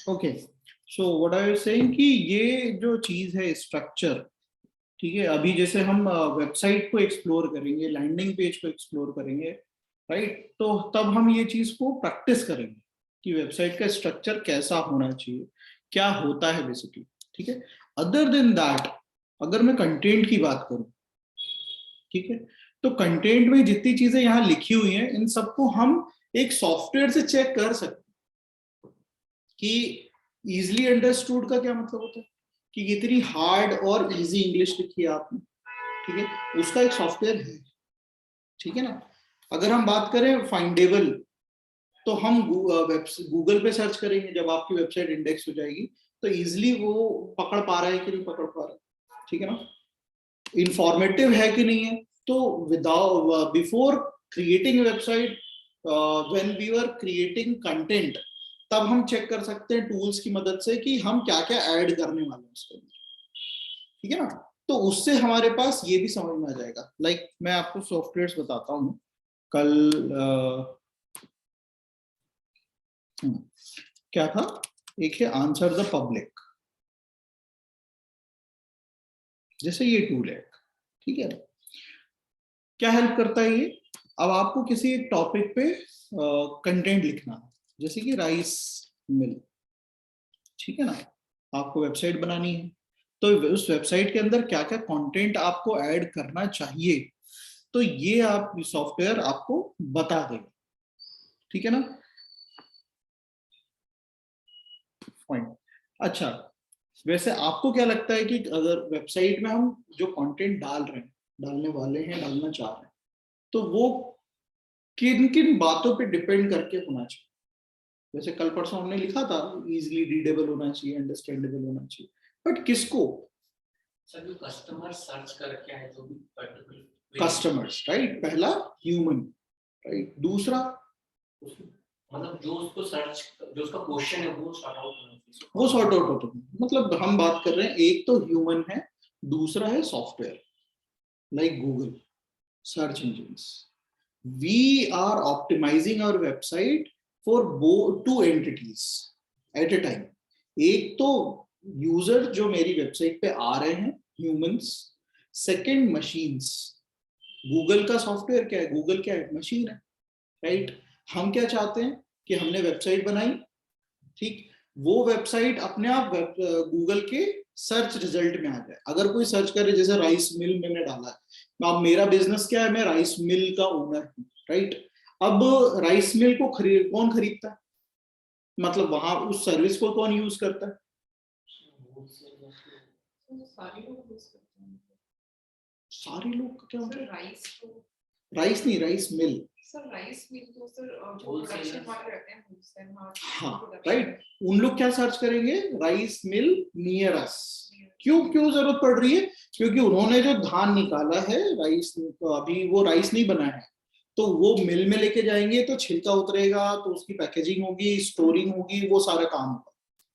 Okay, so what I am saying कि ये जो चीज है स्ट्रक्चर, ठीक है, अभी जैसे हम वेबसाइट को एक्सप्लोर करेंगे, लैंडिंग पेज को एक्सप्लोर करेंगे, राइट, तो तब हम ये चीज को प्रैक्टिस करेंगे कि वेबसाइट का स्ट्रक्चर कैसा होना चाहिए, क्या होता है बेसिकली, ठीक है। अदर देन दैट, अगर मैं कंटेंट की बात करूं, ठीक है, तो कंटेंट में जितनी चीजें यहाँ लिखी हुई हैं इन सबको हम एक सॉफ्टवेयर से चेक कर सकते हैं कि इजिली अंडरस्टूड का क्या मतलब होता है, कि कितनी हार्ड और इजी इंग्लिश लिखी है आपने, ठीक है, उसका एक सॉफ्टवेयर है, ठीक है ना। अगर हम बात करें फाइंडेबल, तो हम गूगल पे सर्च करेंगे, जब आपकी वेबसाइट इंडेक्स हो जाएगी तो इजिली वो पकड़ पा रहा है कि नहीं पकड़ पा रहा है, ठीक है ना, इंफॉर्मेटिव है कि नहीं है। तो without before creating website, when we are creating content, तब हम चेक कर सकते हैं टूल्स की मदद से कि हम क्या क्या ऐड करने वाले हैं उसके अंदर, ठीक है ना। तो उससे हमारे पास ये भी समझ में आ जाएगा। लाइक मैं आपको सॉफ्टवेयर्स बताता हूँ। कल क्या था, एक है आंसर द पब्लिक, जैसे ये टूल है, ठीक है, क्या हेल्प करता है ये। अब आपको किसी एक टॉपिक पे कंटेंट लिखना, जैसे कि राइस मिल, ठीक है ना, आपको वेबसाइट बनानी है, तो उस वेबसाइट के अंदर क्या क्या कंटेंट आपको ऐड करना चाहिए, तो ये आप सॉफ्टवेयर आपको बता देगा, ठीक है ना। पॉइंट, अच्छा, वैसे आपको क्या लगता है कि अगर वेबसाइट में हम जो कंटेंट डाल रहे हैं, डालने वाले हैं, डालना चाह रहे हैं, तो वो किन किन बातों पे डिपेंड करके होना चाहिए। जैसे कल परसों हमने लिखा था इजीली रीडेबल होना चाहिए, अंडरस्टैंडेबल होना चाहिए, बट किसको? सर जो कस्टमर सर्च करके आए, जो भी पर्टिकुलर कस्टमर्स, राइट, पहला ह्यूमन, राइट, दूसरा मतलब जो उसको सर्च, जो उसका क्वेश्चन है वो सॉर्ट आउट होना, वो सॉर्ट आउट होता है। मतलब हम बात कर रहे हैं, एक तो ह्यूमन है, दूसरा है software like Google search engines. We are optimizing our website for two entities at a time. एक तो यूजर जो मेरी वेबसाइट पे आ रहे हैं, ह्यूमंस, सेकंड मशीन्स। गूगल का सॉफ्टवेयर क्या है, गूगल क्या है, मशीन है, राइट। हम क्या चाहते हैं कि हमने वेबसाइट बनाई, ठीक, वो वेबसाइट अपने आप गूगल के सर्च रिजल्ट में आ जाए। अगर कोई सर्च करे, जैसे राइस मिल मैंने डाला है, अब मेरा बिजनेस क्या है, मैं राइस मिल का ओनर हूँ, राइट। अब राइस मिल को कौन खरीदता है, मतलब वहां उस सर्विस को कौन यूज करता है? सारे लोग क्या मतलब? राइस नहीं, rice mill, sir rice mill तो सर जो प्रोडक्शन वाले रहते हैं, हाँ, राइट, उन लोग क्या सर्च करेंगे, राइस मिल नियर अस। क्यों क्यों जरूरत पड़ रही है? क्योंकि उन्होंने जो धान निकाला है राइस, अभी वो राइस नहीं बना है, तो वो मिल में लेके जाएंगे तो छिलका उतरेगा, तो उसकी पैकेजिंग होगी, स्टोरिंग होगी, वो सारा काम होगा,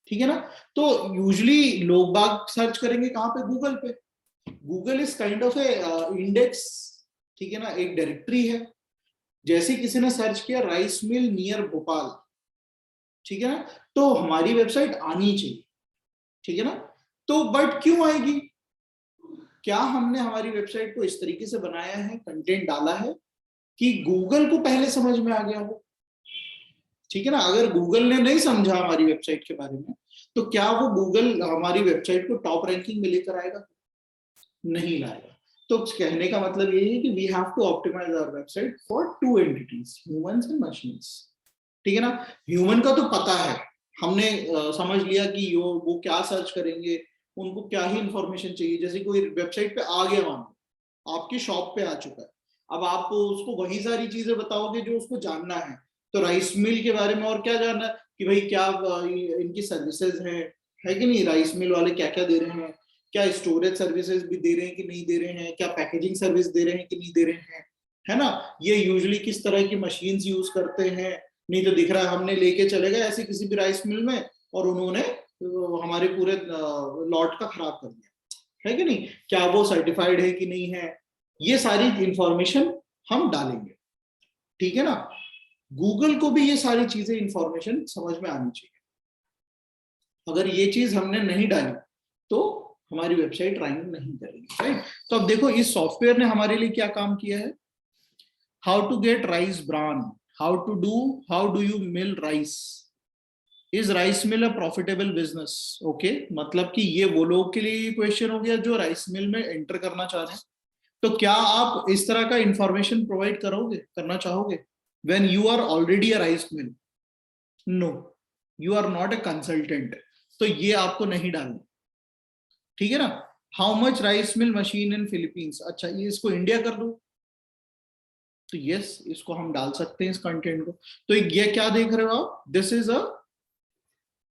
ठीक है ना। तो यूजली लोग बाग सर्च करेंगे कहाँ पे, गूगल पे। Google is kind of A index, ठीक है ना, एक डायरेक्टरी है। जैसे किसी ने सर्च किया राइस मिल नियर भोपाल, ठीक है ना, तो हमारी वेबसाइट आनी चाहिए, ठीक है ना। तो बट क्यों आएगी? क्या हमने हमारी वेबसाइट को इस तरीके से बनाया है, कंटेंट डाला है कि गूगल को पहले समझ में आ गया हो, ठीक है ना। अगर गूगल ने नहीं समझा हमारी वेबसाइट के बारे में, तो क्या वो गूगल हमारी वेबसाइट को टॉप रैंकिंग में लेकर आएगा? नहीं लाएगा। तो कहने का मतलब ये है कि we have to optimize our website for two entities, humans and machines, ठीक है ना। ह्यूमन का तो पता है, हमने समझ लिया कि वो क्या सर्च करेंगे, उनको क्या ही इंफॉर्मेशन चाहिए। जैसे कोई वेबसाइट पे आ गया, वहां आपकी शॉप पे आ चुका है, अब आप उसको वही सारी चीजें बताओगे जो उसको जानना है। तो राइस मिल के बारे में और क्या जानना है कि भाई क्या इनकी सर्विसेज है कि नहीं, राइस मिल वाले क्या क्या दे रहे हैं, क्या स्टोरेज सर्विसेज भी दे रहे हैं कि नहीं दे रहे हैं, क्या पैकेजिंग सर्विस दे रहे हैं कि नहीं दे रहे हैं, है ना। ये यूजुअली किस तरह की मशीन्स यूज करते हैं। नहीं तो दिख रहा है हमने लेके चले गए ऐसे किसी भी राइस मिल में और उन्होंने हमारे पूरे लॉट का खराब कर दिया, है कि नहीं, क्या वो सर्टिफाइड है कि नहीं है, ये सारी इंफॉर्मेशन हम डालेंगे, ठीक है ना। गूगल को भी ये सारी चीजें इंफॉर्मेशन समझ में आनी चाहिए, अगर ये चीज हमने नहीं डाली तो हमारी वेबसाइट रैंक नहीं करेगी, राइट। तो अब देखो इस सॉफ्टवेयर ने हमारे लिए क्या काम किया है, how to get rice bran, how do you mill rice, is rice mill a profitable business, okay. मतलब कि ये वो लोग के लिए क्वेश्चन हो गया जो राइस मिल में एंटर करना चाह रहे हैं। तो क्या आप इस तरह का इंफॉर्मेशन प्रोवाइड करोगे, करना चाहोगे when you are already a rice mill? No, you are not a consultant, तो ये आपको नहीं डालना, ठीक है ना। How much rice mill machine in Philippines, अच्छा ये इसको इंडिया कर दो, तो यस इसको हम डाल सकते हैं इस कंटेंट को। तो ये क्या देख रहे हो आप, this is a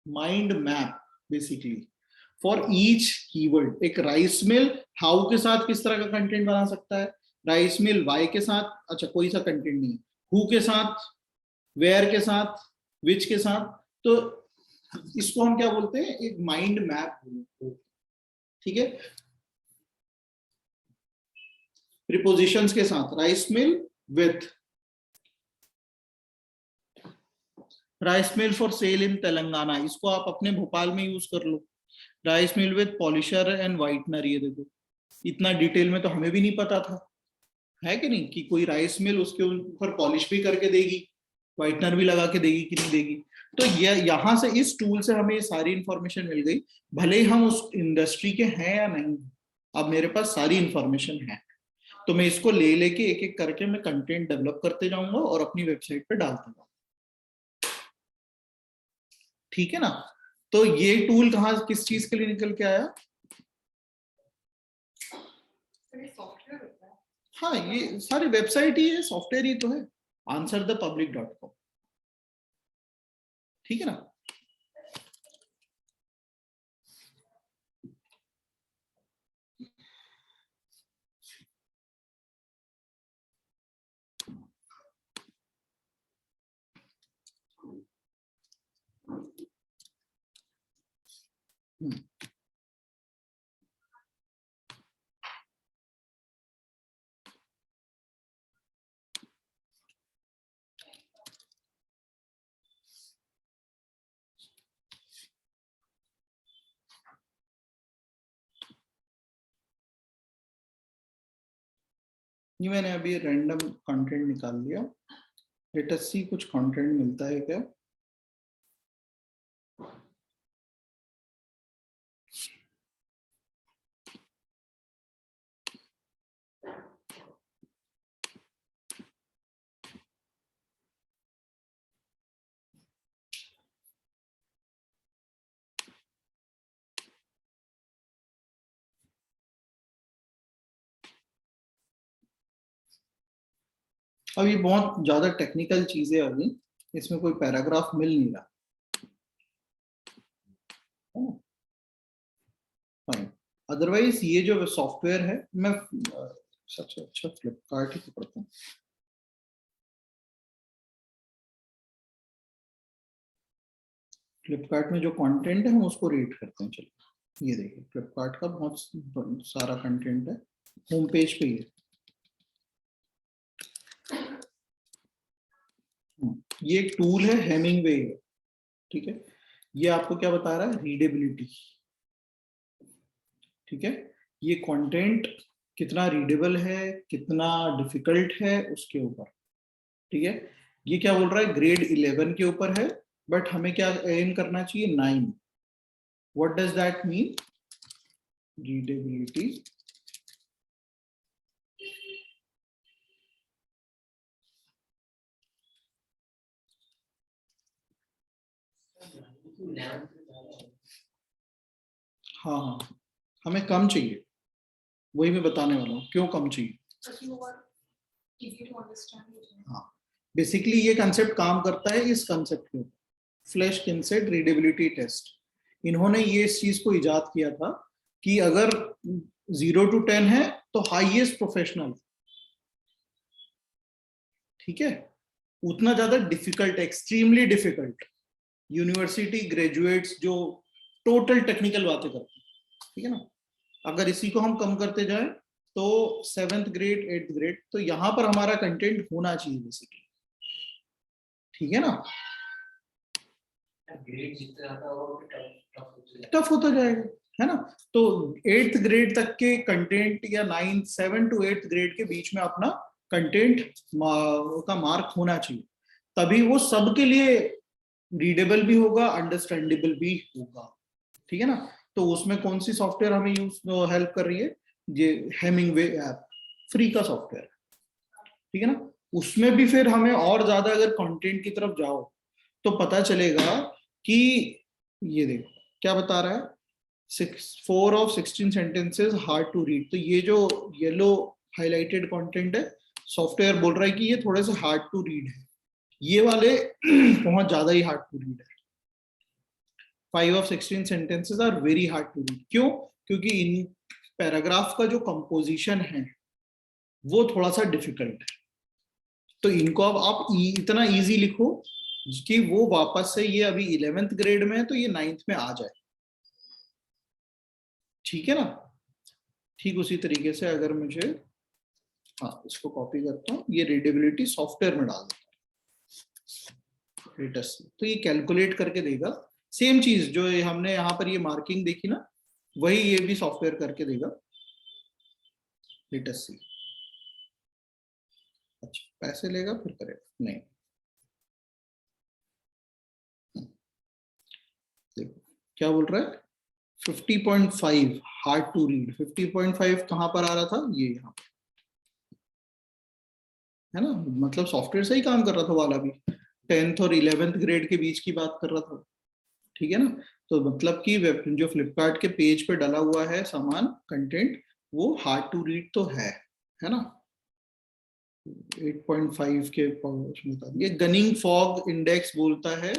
mind map basically for each keyword. एक राइस मिल हाउ के साथ किस तरह का कंटेंट बना सकता है, राइस मिल वाई के साथ, अच्छा कोई सा कंटेंट नहीं, हु के साथ, वेयर के साथ, विच के साथ, तो इसको हम क्या बोलते हैं, एक माइंड मैप बोलते हैं, ठीक है। प्रीपोजिशंस के साथ, rice mill with, rice mill for sale in Telangana, इसको आप अपने भोपाल में यूज कर लो। Rice mill with polisher and whitener, ये देखो इतना डिटेल में तो हमें भी नहीं पता था, है कि नहीं, कि कोई राइस मिल उसके ऊपर पॉलिश भी करके देगी, व्हाइटनर भी लगा के देगी कि नहीं देगी। तो ये यहाँ से इस टूल से हमें ये सारी इंफॉर्मेशन मिल गई, भले ही हम उस इंडस्ट्री के हैं या नहीं, अब मेरे पास सारी इंफॉर्मेशन है। तो मैं इसको ले लेके एक एक करके मैं कंटेंट डेवलप करते जाऊंगा और अपनी वेबसाइट पे डालता जाऊंगा, ठीक है ना। तो ये टूल कहाँ किस चीज के लिए निकल के आया, सॉफ्टवेयर होता है। हाँ ये सारी वेबसाइट ही है, सॉफ्टवेयर ही तो है, answerthepublic.com, ठीक है ना। ये मैंने अभी रैंडम कंटेंट निकाल लिया, लेट अस सी कुछ कंटेंट मिलता है क्या। अब ये बहुत ज्यादा टेक्निकल चीजें आ गई, इसमें कोई पैराग्राफ मिल नहीं रहा, फाइन। अदरवाइज ये जो सॉफ्टवेयर है, मैं सबसे अच्छा फ्लिपकार्ट ही पकड़ता हूँ। फ्लिपकार्ट में जो कंटेंट है हम उसको रेट करते हैं, चलिए ये देखिए फ्लिपकार्ट का बहुत सारा कंटेंट है, होम पेज पे ही है। ये एक टूल है हेमिंगवे, ठीक है। ये आपको क्या बता रहा है, रीडेबिलिटी, ठीक है। ये कंटेंट कितना रीडेबल है, कितना डिफिकल्ट है उसके ऊपर, ठीक है। ये क्या बोल रहा है, ग्रेड 11 के ऊपर है, बट हमें क्या एम करना चाहिए, 9। What does that mean, readability हाँ हाँ, हमें कम चाहिए, वही मैं बताने वाला हूँ क्यों कम चाहिए। हाँ, बेसिकली ये कंसेप्ट काम करता है इस कंसेप्ट के ऊपर, फ्लैश किनसेट रीडेबिलिटी टेस्ट। इन्होंने ये इस चीज को इजाद किया था कि अगर 0 to 10 है तो हाईएस्ट प्रोफेशनल, ठीक है, उतना ज्यादा difficult, extremely difficult, university graduates जो टोटल टेक्निकल बातें करते हैं, ठीक है ना। अगर इसी को हम कम करते जाए तो 7th ग्रेड 8th ग्रेड, तो यहाँ पर हमारा कंटेंट होना चाहिए बेसिकली, ठीक है ना। ग्रेड जितना ज्यादा होगा टफ होता जाएगा, है ना। तो 8th ग्रेड तक के कंटेंट या 7 to 8th ग्रेड के बीच में अपना कंटेंट का मार्क होना चाहिए, तभी वो सबके लिए रीडेबल भी होगा, अंडरस्टैंडेबल भी होगा, ठीक है ना। तो उसमें कौन सी सॉफ्टवेयर हमें यूज हेल्प कर रही है, ये हेमिंगवे ऐप, फ्री का सॉफ्टवेयर, ठीक है ना। उसमें भी फिर हमें और ज्यादा अगर कंटेंट की तरफ जाओ तो पता चलेगा कि ये देखो क्या बता रहा है, 4 of 16 sentences hard to read। तो ये जो येलो हाईलाइटेड कंटेंट है, सॉफ्टवेयर बोल रहा है कि ये थोड़े से हार्ड टू रीड है, ये वाले बहुत ज्यादा ही हार्ड टू रीड है। 5 of 16 sentences are very hard to read। क्यों? क्योंकि इन पैराग्राफ का जो कंपोजिशन है वो थोड़ा सा डिफिकल्ट है, तो इनको अब आप इतना इजी लिखो कि वो वापस से, ये अभी 11th ग्रेड में है तो ये 9th में आ जाए, ठीक है ना। ठीक उसी तरीके से अगर मुझे, हाँ इसको कॉपी करता हूँ, ये रीडेबिलिटी सॉफ्टवेयर में डाल देता हूँ, तो ये कैलकुलेट करके देगा सेम चीज जो हमने यहाँ पर ये मार्किंग देखी ना, वही ये भी सॉफ्टवेयर करके देगा। लेटेस्ट सी, अच्छा पैसे लेगा फिर करेगा नहीं, देखो क्या बोल रहा है, 50.5 हार्ड टू रीड। 50.5 कहां पर आ रहा था, ये यहाँ है ना, मतलब सॉफ्टवेयर सही काम कर रहा था वाला भी, 10th और 11th ग्रेड के बीच की बात कर रहा था, ठीक है ना। तो मतलब कि जो फ्लिपकार्ट के पेज पे डाला हुआ है सामान कंटेंट, वो हार्ड टू रीड तो है ना। 8.5 के उसमें ये गनिंग फॉग इंडेक्स बोलता है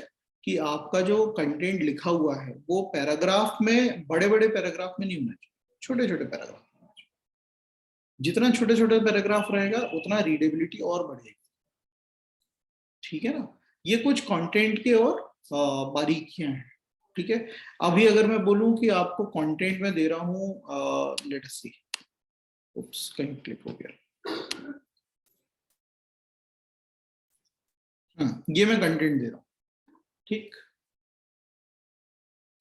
कि आपका जो कंटेंट लिखा हुआ है वो पैराग्राफ में, बड़े बड़े पैराग्राफ में नहीं होना चाहिए, छोटे छोटे पैराग्राफ। जितना छोटे छोटे पैराग्राफ रहेगा उतना रीडेबिलिटी और बढ़ेगी, ठीक है ना। ये कुछ कंटेंट के और बारीकियां हैं, ठीक है। अभी अगर मैं बोलूं कि आपको कंटेंट में दे रहा हूं, लेट अस सी, उप्स कहीं क्लिक हो गया, ये मैं कंटेंट दे रहा हूं, ठीक।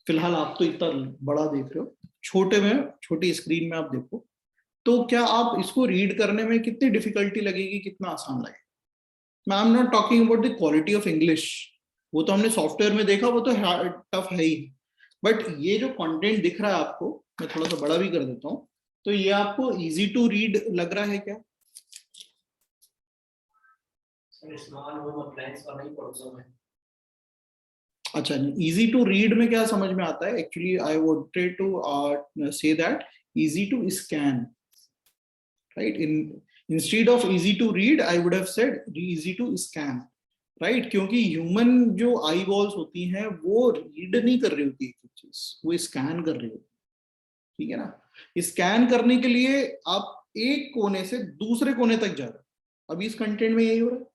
फिलहाल आप तो इतना बड़ा देख रहे हो, छोटे में, छोटी स्क्रीन में आप देखो, तो क्या आप इसको रीड करने में कितनी डिफिकल्टी लगेगी, कितना आसान लगेगा। I am not talking about the quality of English, वो तो हमने सॉफ्टवेयर में देखा, वो तो टफ है ही, बट ये जो कंटेंट दिख रहा है आपको, मैं थोड़ा सा बड़ा भी कर देता हूँ, तो ये आपको इजी टू रीड लग रहा है क्या? स्मॉल होम अप्लायंस वाला ही पढ़ता हूं मैं। अच्छा, इजी टू रीड में क्या समझ में आता है, actually I wanted to say that easy to scan, right. Instead of easy to read I would have said easy to scan, right. क्योंकि ह्यूमन जो आई बॉल्स होती हैं वो रीड नहीं कर रही होती एक चीज, वो स्कैन कर रही होती, ठीक है ना। स्कैन करने के लिए आप एक कोने से दूसरे कोने तक जा रहे हो, अभी इस कंटेंट में यही हो रहा है,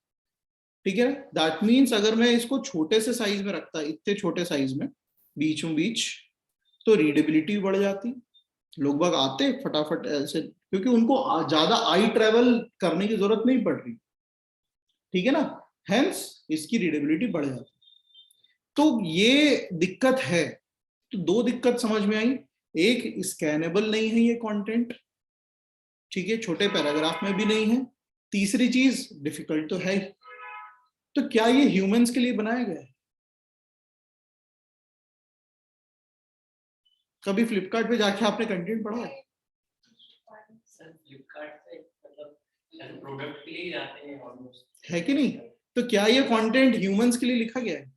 ठीक है। दैट मीन्स अगर मैं इसको छोटे से साइज में रखता, इतने छोटे साइज में बीचों बीच, तो रीडेबिलिटी बढ़ जाती, लोग बाग आते फटाफट ऐसे, क्योंकि उनको ज्यादा आई ट्रेवल करने की जरूरत नहीं पड़ रही, ठीक है ना, हेंस इसकी रीडेबिलिटी बढ़ जाती। तो ये दिक्कत है, तो दो दिक्कत समझ में आई, एक स्कैनेबल नहीं है ये कंटेंट, ठीक है, छोटे पैराग्राफ में भी नहीं है, तीसरी चीज डिफिकल्ट तो है ही। तो क्या ये ह्यूमंस के लिए बनाया गया है? कभी फ्लिपकार्ट पे जाके आपने कंटेंट पढ़ा है? सर फ्लिपकार्ट पे मतलब प्रोडक्ट के लिए जाते हैं ऑलमोस्ट, है कि नहीं? तो क्या ये कंटेंट ह्यूमंस के लिए लिखा गया है?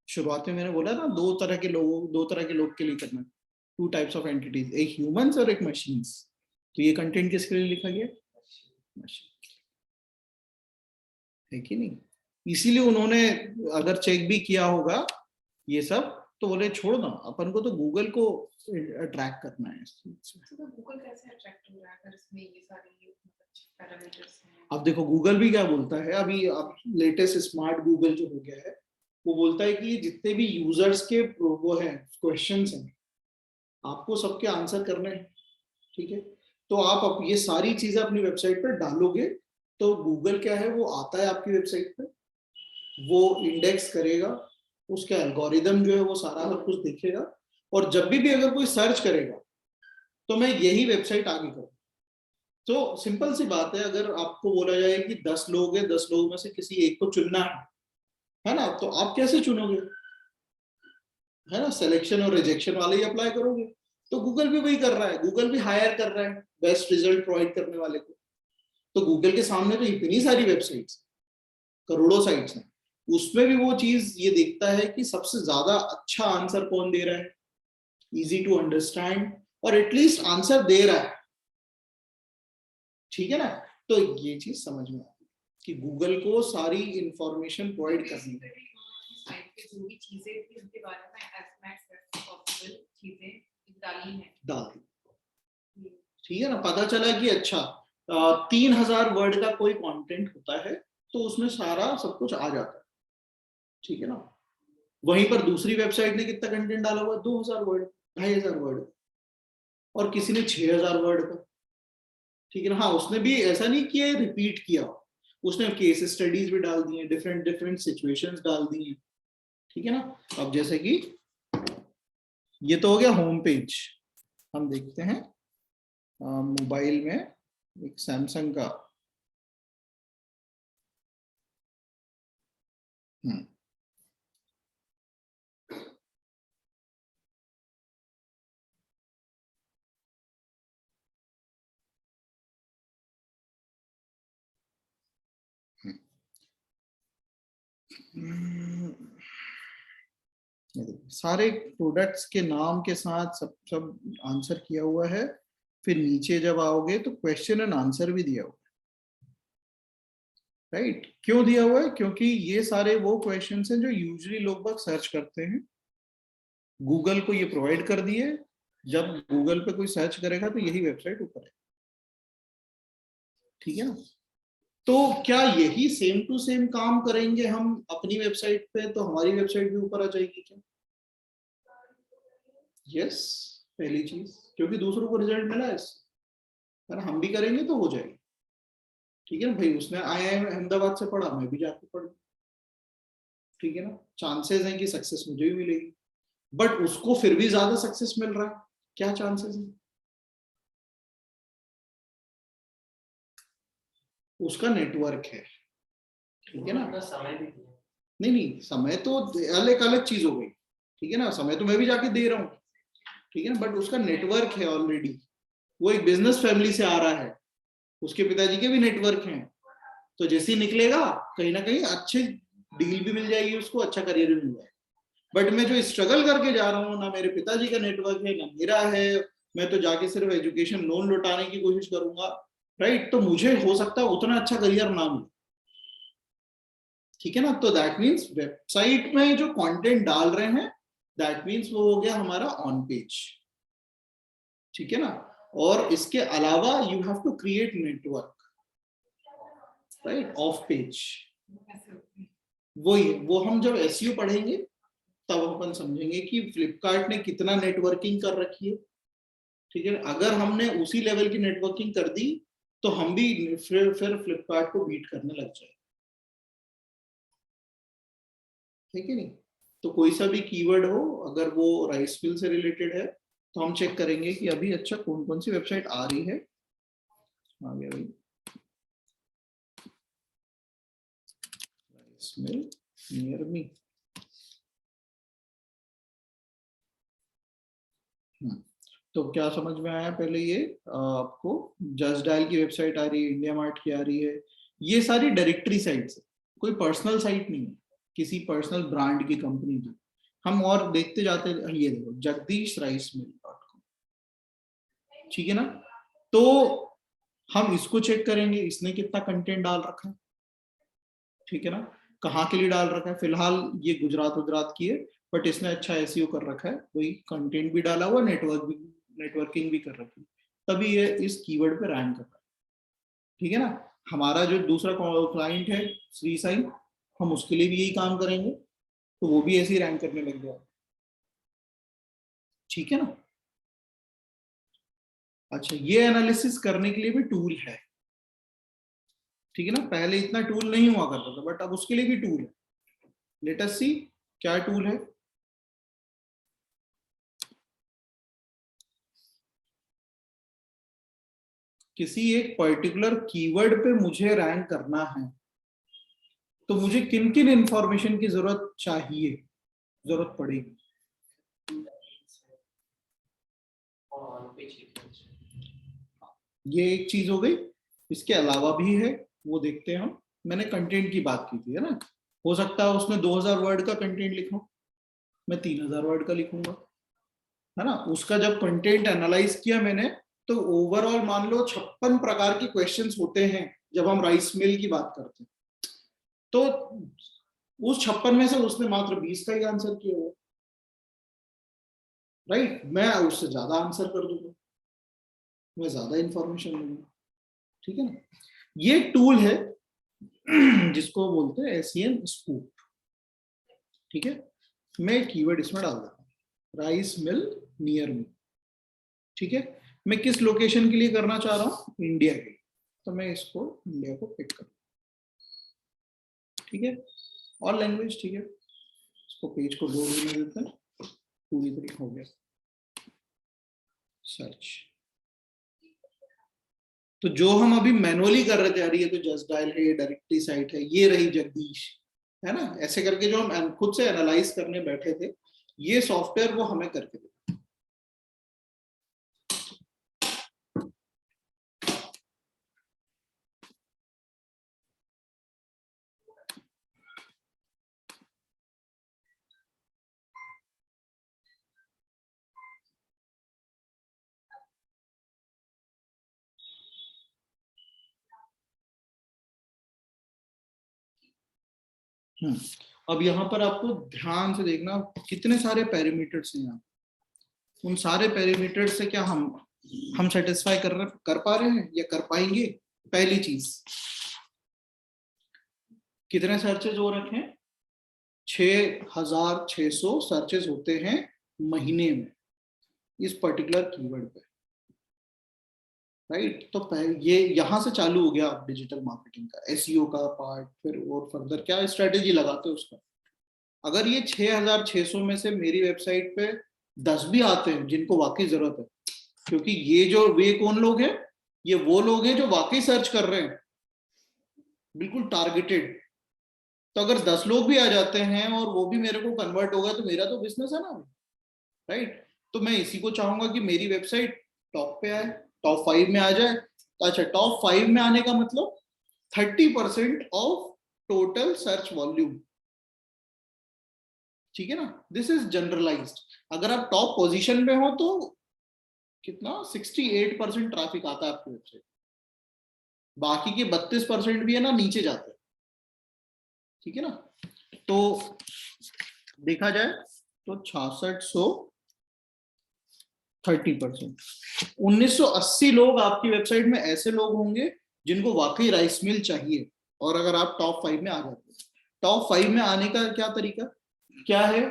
शुरुआत में मैंने बोला ना, दो तरह के लोग के लिए करना, 2 टाइप्स ऑफ एंटिटीज, एक ह्यूमंस और एक मशीन्स। तो ये कंटेंट किसके लिए लिखा गया? मशीन, है कि नहीं? इसीलिए उन्होंने अगर चेक भी किया होगा ये सब, तो बोले छोड़ दो, अपन को तो गूगल को अट्रैक्ट करना है। तो गूगल कैसे अट्रैक्ट हो रहा है अगर इसमें ये सारे पैरामीटर्स हैं? अब देखो गूगल भी क्या बोलता है, अभी अब लेटेस्ट स्मार्ट गूगल जो हो गया है, वो बोलता है कि जितने भी यूजर्स के वो है क्वेश्चंस हैं, आपको सबके आंसर करने हैं, ठीक है। तो आप ये सारी चीजें अपनी वेबसाइट पर डालोगे, तो गूगल क्या है, वो आता है आपकी वेबसाइट पे, वो इंडेक्स करेगा, उसके एल्गोरिदम जो है वो सारा सब कुछ देखेगा, और जब भी अगर कोई सर्च करेगा तो मैं यही वेबसाइट आगे करूँ। तो सिंपल सी बात है, अगर आपको बोला जाए कि 10 लोग हैं, 10 लोगों में से किसी एक को चुनना है ना, तो आप कैसे चुनोगे, है ना, सिलेक्शन और रिजेक्शन वाले ही अप्लाई करोगे। तो गूगल भी वही कर रहा है, गूगल भी हायर कर रहा है बेस्ट रिजल्ट प्रोवाइड करने वाले को। तो गूगल के सामने तो इतनी सारी वेबसाइट्स, करोड़ों साइट्स हैं, उसमें भी वो चीज ये देखता है कि सबसे ज्यादा अच्छा आंसर कौन दे रहा है, इजी टू अंडरस्टैंड, और एटलीस्ट आंसर दे रहा है। ठीक है ना, तो ये चीज समझ में आती है कि गूगल को सारी इंफॉर्मेशन प्रोवाइड करनी है। साइट पे जो भी चीजें थी उनके बारे में as much as possible चीजें डाली हैं। डाल दी, ठीक है ना, पता चला कि अच्छा 3000 वर्ड का कोई कंटेंट होता है, तो उसमें सारा सब कुछ आ जाता है। ठीक है ना, वहीं पर दूसरी वेबसाइट ने कितना कंटेंट डाला हुआ है, 2000 वर्ड, 2500 वर्ड, और किसी ने 6000 वर्ड का। ठीक है ना, हाँ उसने भी ऐसा नहीं किया रिपीट किया, उसने केस स्टडीज भी डाल दी हैं, डिफरेंट डिफरेंट सिचुएशंस डाल दी हैं। ठीक है ना, अब जैसे कि ये तो हो गया होम पेज। हम देखते हैं मोबाइल में एक सैमसंग का, सारे प्रोडक्ट्स के नाम के साथ सब सब आंसर किया हुआ है। फिर नीचे जब आओगे तो क्वेश्चन एंड आंसर भी दिया हुआ है, राइट। क्यों दिया हुआ है, क्योंकि ये सारे वो क्वेश्चंस हैं जो यूजुअली लोग बाग सर्च करते हैं, गूगल को ये प्रोवाइड कर दिए। जब गूगल पे कोई सर्च करेगा तो यही वेबसाइट ऊपर है। ठीक है ना, तो क्या यही सेम टू सेम काम करेंगे हम अपनी वेबसाइट पे, तो हमारी वेबसाइट भी ऊपर आ जाएगी क्या? यस, पहली चीज, क्योंकि दूसरों को रिजल्ट मिला है इससे, अगर हम भी करेंगे तो हो जाएगी। ठीक है ना भाई, उसने IIM अहमदाबाद से पढ़ा, मैं भी जाके पढ़, ठीक है ना, चांसेस हैं कि सक्सेस मुझे भी मिलेगी, बट उसको फिर भी ज्यादा सक्सेस मिल रहा है, क्या चांसेस है? उसका नेटवर्क है। ठीक है ना, समय भी दिया। नहीं नहीं, समय तो अलग अलग चीज हो गई। ठीक है ना, समय तो मैं भी जाके दे रहा हूँ, ठीक है ना, बट उसका नेटवर्क है ऑलरेडी, वो एक बिजनेस फैमिली से आ रहा है, उसके पिताजी के भी नेटवर्क हैं, तो जैसे ही निकलेगा कहीं ना कहीं अच्छी डील भी मिल जाएगी उसको, अच्छा करियर भी मिल जाएगा। बट मैं जो स्ट्रगल करके जा रहा हूँ, ना मेरे पिताजी का नेटवर्क है ना मेरा है, मैं तो जाके सिर्फ एजुकेशन लोन लौटाने की कोशिश करूंगा, राइट, तो मुझे हो सकता है उतना अच्छा करियर ना मिले। ठीक है ना, तो दैट मीन्स वेबसाइट में जो कंटेंट डाल रहे हैं, दैट मीन्स वो हो गया हमारा ऑन पेज। ठीक है ना, और इसके अलावा you have to create network, right, of page. वही, वो हम जब SEO पढ़ेंगे तब अपन समझेंगे कि फ्लिपकार्ट ने कितना नेटवर्किंग कर रखी है। ठीक है, अगर हमने उसी लेवल की नेटवर्किंग कर दी तो हम भी फिर फ्लिपकार्ट को बीट करने लग जाए। ठीक है नहीं, तो कोई सा भी कीवर्ड हो, अगर वो राइस मिल से रिलेटेड है तो हम चेक करेंगे कि अभी अच्छा कौन कौन सी वेबसाइट आ रही है। आ गया भाई, राइस मिल नियर मी। तो क्या समझ में आया पहले, ये आपको जस्ट डायल की वेबसाइट आ रही है, इंडिया मार्ट की आ रही है, ये सारी डायरेक्टरी साइट्स है, कोई पर्सनल साइट नहीं है किसी पर्सनल ब्रांड की कंपनी की। हम और देखते जाते हैं, ये देखो jagdishriceMill.com, ठीक है ना, तो हम इसको चेक करेंगे इसने कितना कंटेंट डाल रखा है। ठीक है ना, कहाँ के लिए डाल रखा है, फिलहाल ये गुजरात की है, बट इसने अच्छा SEO कर रखा है, कोई कंटेंट भी डाला हुआ, नेटवर्किंग भी कर रखी है, तभी ये इस कीवर्ड पे रैंक कर रहा है। ठीक है ना, हमारा जो दूसरा क्लाइंट है श्री साई, हम उसके लिए भी यही काम करेंगे, तो वो भी ऐसे ही रैंक करने लग जाएगा। ठीक है ना, अच्छा, ये एनालिसिस करने के लिए भी टूल है। ठीक है ना, पहले इतना टूल नहीं हुआ करता था, बट अब उसके लिए भी टूल है। लेट अस सी क्या टूल है। किसी एक पर्टिकुलर कीवर्ड पे मुझे रैंक करना है, तो मुझे किन किन इंफॉर्मेशन की जरूरत पड़ेगी। ये एक चीज हो गई। इसके अलावा भी है, वो देखते हैं हम। मैंने कंटेंट की बात की थी, है ना। हो सकता है उसने 2000 वर्ड का कंटेंट लिखा, मैं 3000 वर्ड का लिखूंगा, है ना। उसका जब कंटेंट एनालाइज किया मैंने, तो ओवरऑल मान लो 56 प्रकार के क्वेश्चंस होते हैं जब हम राइस मिल की बात करते हैं। तो उस 56 में से उसने मात्र 20 का ही आंसर किया हुआ, राइट। मैं उससे ज्यादा आंसर कर दूंगा, मैं ज्यादा इंफॉर्मेशन दूंगा, ठीक है ना। ये टूल है जिसको बोलते हैं एसईएम स्कूप, ठीक है। मैं कीवर्ड इसमें डाल देता हूँ, राइस मिल नियर मी, ठीक है। मैं किस लोकेशन के लिए करना चाह रहा हूँ, इंडिया के लिए, तो मैं इसको इंडिया को पिक करूँ, ठीक है। और लैंग्वेज, ठीक है। इसको पेज को लोड होने देते हैं, पूरी तरीके हो गया। सर्च, तो जो हम अभी मैनुअली कर रहे थे, यार ये तो जस्ट डायल है, ये डायरेक्टरी साइट है, ये रही जगदीश, है ना। ऐसे करके जो हम खुद से एनालाइज करने बैठे थे, ये सॉफ्टवेयर वो हमें करके देता। अब यहाँ पर आपको ध्यान से देखना, कितने सारे पैरामीटर्स हैं यहाँ। उन सारे पैरामीटर्स से क्या हम सेटिस्फाई कर पा रहे हैं या कर पाएंगे। पहली चीज, कितने सर्चेज हो रखे हैं, 6600 सर्चेज होते हैं महीने में इस पर्टिकुलर कीवर्ड पे, राइट। तो ये यहाँ से चालू हो गया डिजिटल मार्केटिंग का एसईओ का पार्ट, फिर और फर्दर क्या स्ट्रेटेजी लगाते हैं उसका। अगर ये 6600 में से मेरी वेबसाइट पे 10 भी आते हैं जिनको वाकई जरूरत है, क्योंकि वे कौन लोग हैं, ये वो लोग हैं जो वाकई सर्च कर रहे हैं, बिल्कुल टारगेटेड। तो अगर 10 लोग भी आ जाते हैं और वो भी मेरे को कन्वर्ट होगा, तो मेरा तो बिजनेस है ना, राइट। तो मैं इसी को चाहूंगा कि मेरी वेबसाइट टॉप पे आए, टॉप 5 में आ जाए। तो अच्छा, टॉप 5 में आने का मतलब 30% ऑफ टोटल सर्च वॉल्यूम, ठीक है ना। This is generalized. अगर आप टॉप पोजीशन में हो तो कितना 68% ट्रैफिक आता है आपकी वेबसाइट, बाकी के 32% भी है ना नीचे जाते हैं, ठीक है ना। तो देखा जाए तो 6600 30%, 1980 लोग आपकी वेबसाइट में ऐसे लोग होंगे जिनको वाकई राइस मिल चाहिए। और अगर आप टॉप 5 में आ जाते हैं, टॉप 5 में आने का क्या तरीका क्या है,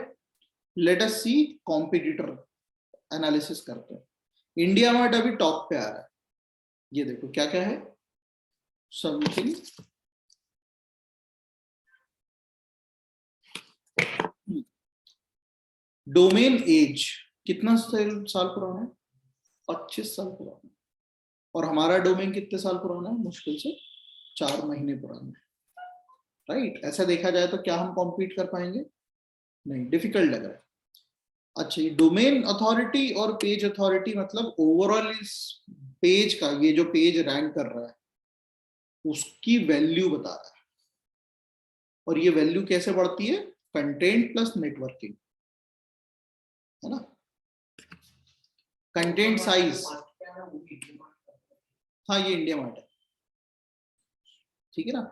लेट अस सी कॉम्पिटिटर एनालिसिस करते हैं। इंडिया मार्ट अभी टॉप पे आ रहा है, ये देखो क्या क्या है, समथिंग डोमेन एज कितना साल पुराना है, 25 साल पुराना। और हमारा डोमेन कितने साल पुराना है, मुश्किल से 4 महीने पुराना है, राइट। ऐसा देखा जाए तो क्या हम कॉम्पीट कर पाएंगे, नहीं, डिफिकल्ट लग रहा है। अच्छा, ये डोमेन अथॉरिटी और पेज अथॉरिटी मतलब ओवरऑल इस पेज का, ये जो पेज रैंक कर रहा है उसकी वैल्यू बता रहा है। और ये वैल्यू कैसे बढ़ती है, कंटेंट प्लस नेटवर्किंग, है ना। कंटेंट साइज, हाँ ये इंडिया मार्ट है, ठीक है ना।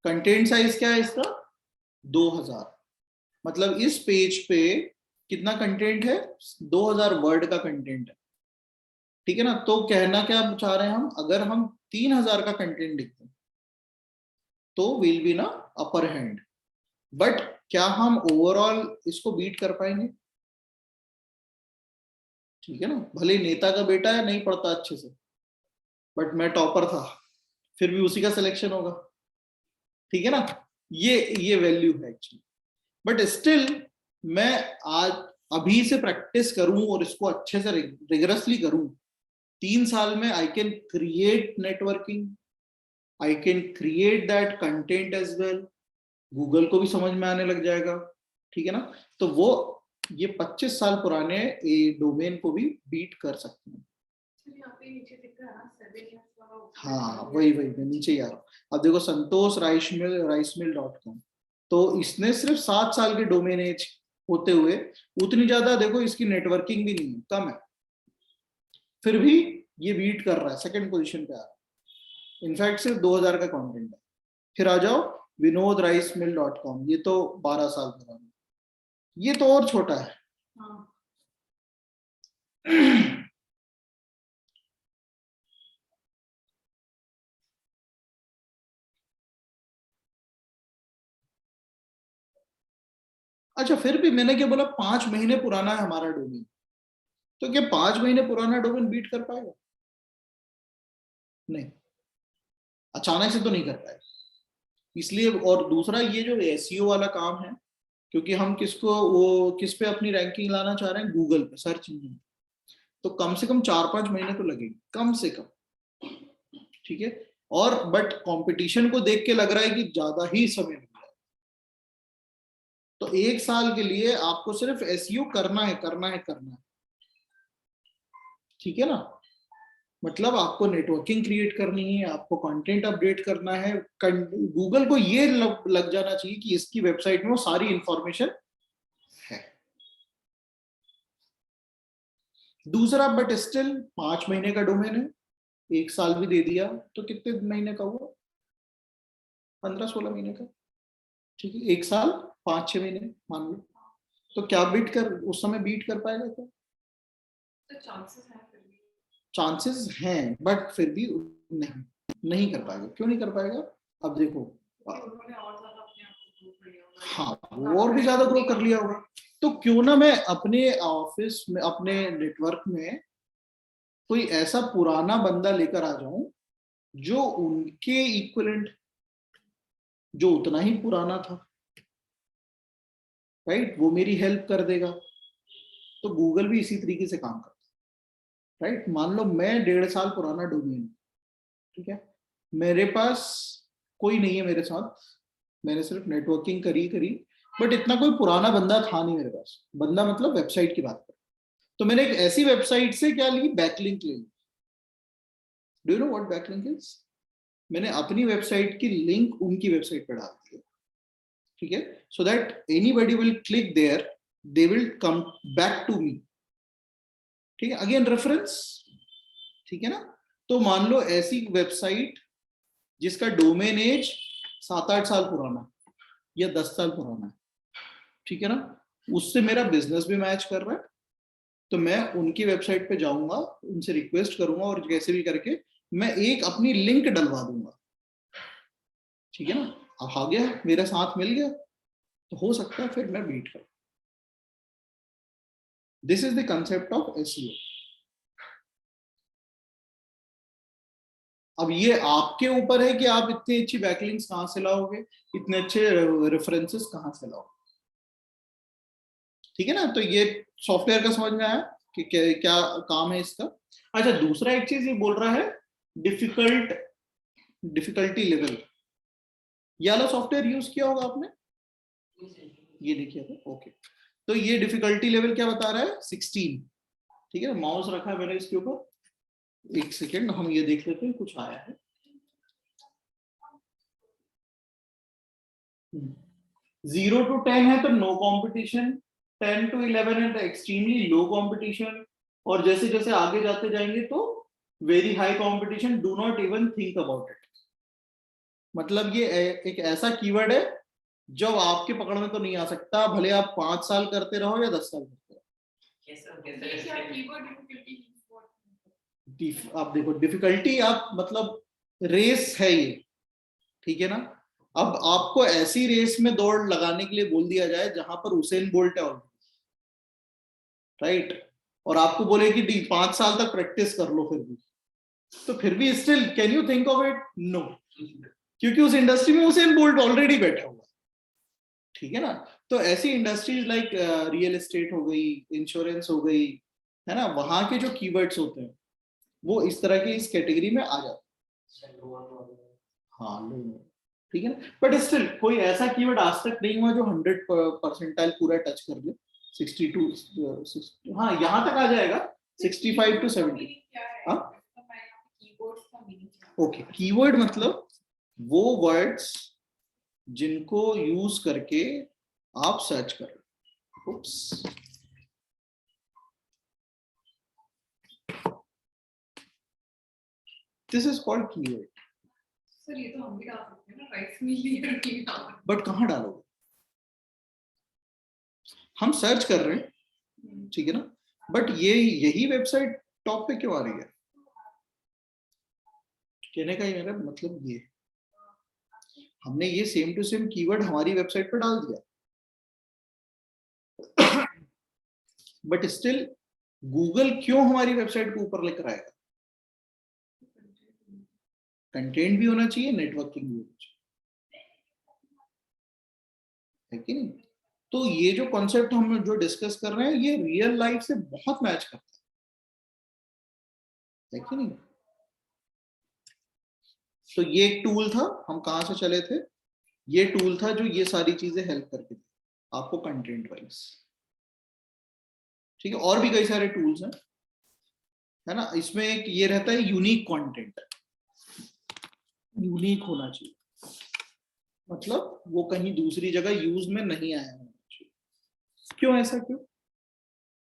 कंटेंट साइज क्या है इसका, 2000, मतलब इस पेज पे कितना कंटेंट है, 2000 वर्ड का कंटेंट है, ठीक है ना। तो कहना क्या चाह रहे हैं हम, अगर हम 3000 का कंटेंट लिखते हैं तो विल बी ना अपर हैंड। बट क्या हम ओवरऑल इसको बीट कर पाएंगे, ठीक है ना। भले नेता का बेटा है, नहीं पढ़ता अच्छे से, बट मैं टॉपर था, फिर भी उसी का सिलेक्शन होगा, ठीक है ना। ये वैल्यू है एक्चुअली। बट स्टिल मैं आज अभी से प्रैक्टिस करूं और इसको अच्छे से रिगरसली करूं, 3 साल में I can create networking, I can create that content as well, Google को भी समझ में आने लग जाएगा, ठीक है ना। तो वो ये 25 साल पुराने डोमेन को भी बीट कर सकते हैं। हाँ वही मैं नीचे ही आ रहा हूँ। अब देखो संतोष राइसमिल.com, तो इसने सिर्फ 7 साल के डोमेन एज होते हुए उतनी ज्यादा देखो इसकी नेटवर्किंग भी नहीं है, कम है, फिर भी ये बीट कर रहा है, सेकंड पोजीशन पे आ रहा है। इनफैक्ट सिर्फ 2000 का कंटेंट है। फिर आ जाओ vinodricemill.com, ये तो 12 साल पुराना, ये तो और छोटा है। अच्छा फिर भी मैंने क्या बोला, 5 महीने पुराना है हमारा डोमेन, तो क्या 5 महीने पुराना डोमेन बीट कर पाएगा? नहीं, अचानक से तो नहीं कर पाएगा। इसलिए, और दूसरा ये जो एसईओ वाला काम है, क्योंकि हम किस पे अपनी रैंकिंग लाना चाह रहे हैं, गूगल पे, सर्च इंजन, तो कम से कम 4-5 महीने तो लगेंगे कम से कम, ठीक है। और बट कंपटीशन को देख के लग रहा है कि ज्यादा ही समय लग रहा है, तो 1 साल के लिए आपको सिर्फ एसईओ करना है, ठीक है ना। मतलब आपको नेटवर्किंग क्रिएट करनी है, आपको कंटेंट अपडेट करना है, गूगल को ये लग जाना चाहिए कि इसकी वेबसाइट में वो सारी इंफॉर्मेशन है। दूसरा, बट स्टिल 5 महीने का डोमेन है, 1 साल भी दे दिया तो कितने महीने का हुआ, 15-16 महीने का, ठीक है। 1 साल 5-6 महीने मान लो, तो क्या उस समय बीट कर पाएगा क्या? चांसेस हैं, बट फिर भी नहीं कर पाएगा। क्यों नहीं कर पाएगा? अब देखो, हाँ वो और भी ज्यादा ग्रो कर लिया होगा, तो क्यों ना मैं अपने ऑफिस में, अपने नेटवर्क में कोई ऐसा पुराना बंदा लेकर आ जाऊं जो उनके इक्विवेलेंट, जो उतना ही पुराना था, राइट, वो मेरी हेल्प कर देगा। तो गूगल भी इसी तरीके से काम करता है, राइट। मान लो मैं 1.5 साल पुराना डोमेन, ठीक है, मेरे पास कोई नहीं है मेरे साथ, मैंने सिर्फ नेटवर्किंग करी, बट इतना कोई पुराना बंदा था नहीं मेरे पास, बंदा मतलब वेबसाइट की बात कर, तो मैंने एक ऐसी वेबसाइट से क्या ली, बैकलिंक ले ली। Do you know what backlink is? मैंने अपनी वेबसाइट की लिंक उनकी वेबसाइट पर डाल दी, ठीक है, so that anybody will click there, they will come back to me, ठीक है, अगेन रेफरेंस, ठीक है ना। तो मान लो ऐसी वेबसाइट जिसका डोमेन एज 7-8 साल पुराना या 10 साल पुराना है, ठीक है ना, उससे मेरा बिजनेस भी मैच कर रहा है, तो मैं उनकी वेबसाइट पे जाऊंगा, उनसे रिक्वेस्ट करूंगा और कैसे भी करके मैं एक अपनी लिंक डलवा दूंगा, ठीक है ना। अब आ गया, मेरा साथ मिल गया, तो हो सकता है फिर मैं बीट करूं। This is the concept of SEO. अब ये आपके ऊपर है कि आप इतनी अच्छी बैकलिंक्स कहां से लाओगे, इतने अच्छे रेफरेंसेस कहां से लाओगे, ठीक है ना। तो ये सॉफ्टवेयर का समझ में आया कि क्या काम है इसका। अच्छा, दूसरा एक चीज ये बोल रहा है, डिफिकल्टी लेवल। ये वाला सॉफ्टवेयर यूज किया होगा आपने, ये देखिए था, ओके। तो ये डिफिकल्टी लेवल क्या बता रहा है, 16, ठीक है। माउस रखा है मैंने इसके ऊपर, एक सेकेंड हम ये देख लेते हैं कुछ आया है। 0 to 10 है तो नो कंपटीशन, 10 to 11 है तो एक्सट्रीमली लो कंपटीशन, और जैसे जैसे आगे जाते जाएंगे तो very high competition, do not even think about it. मतलब ये एक ऐसा कीवर्ड है जो आपके पकड़ में तो नहीं आ सकता, भले आप 5 साल करते रहो या 10 साल करते रहो। आप देखो डिफिकल्टी, आप मतलब रेस है ये, ठीक है ना। अब आपको ऐसी रेस में दौड़ लगाने के लिए बोल दिया जाए जहां पर हुसैन बोल्ट है ऑलरेडी, राइट, और आपको बोले कि 5 साल तक प्रैक्टिस कर लो, फिर भी still can you think of it? No, क्योंकि उस इंडस्ट्री में हुसैन बोल्ट ऑलरेडी बैठा हुआ, ठीक है ना। तो ऐसी इंडस्ट्रीज लाइक रियल एस्टेट हो गई, इंश्योरेंस हो गई, है ना, वहां के जो कीवर्ड्स होते हैं वो इस तरह की इस कैटेगरी में आ जाते हैं। हाँ लोन, ठीक है ना, बट स्टिल कोई ऐसा कीवर्ड आज तक नहीं हुआ जो 100% पूरा टच कर ले। 62 हाँ यहाँ तक आ जाएगा, 65 to 70। हाँ ओके, कीवर्ड मतलब वो वर्ड्स जिनको यूज करके आप सर्च कर रहे हो। Oops. This is called keyword. Sir ये तो हम भी डाल सकते हैं ना, राइस मिल टीम डाल। बट कहाँ डालोगे? हम सर्च कर रहे हैं, ठीक है ना, बट ये यही वेबसाइट टॉप पे क्यों आ रही है? कहने का ही मेरा मतलब ये, हमने ये सेम टू सेम कीवर्ड हमारी वेबसाइट पे डाल दिया, बट स्टिल गूगल क्यों हमारी वेबसाइट को ऊपर लेकर आएगा? कंटेंट भी होना चाहिए, नेटवर्किंग भी होना चाहिए, है कि नहीं? तो ये जो कॉन्सेप्ट हम जो डिस्कस कर रहे हैं ये रियल लाइफ से बहुत मैच करता है कि नहीं? तो ये एक टूल था, हम कहां से चले थे, ये टूल था जो ये सारी चीजें हेल्प करके दी आपको कंटेंट वाइज, ठीक है। और भी कई सारे टूल्स हैं, है ना। इसमें एक ये रहता है यूनिक कंटेंट, यूनिक होना चाहिए, मतलब वो कहीं दूसरी जगह यूज में नहीं आया होना चाहिए। क्यों ऐसा क्यों?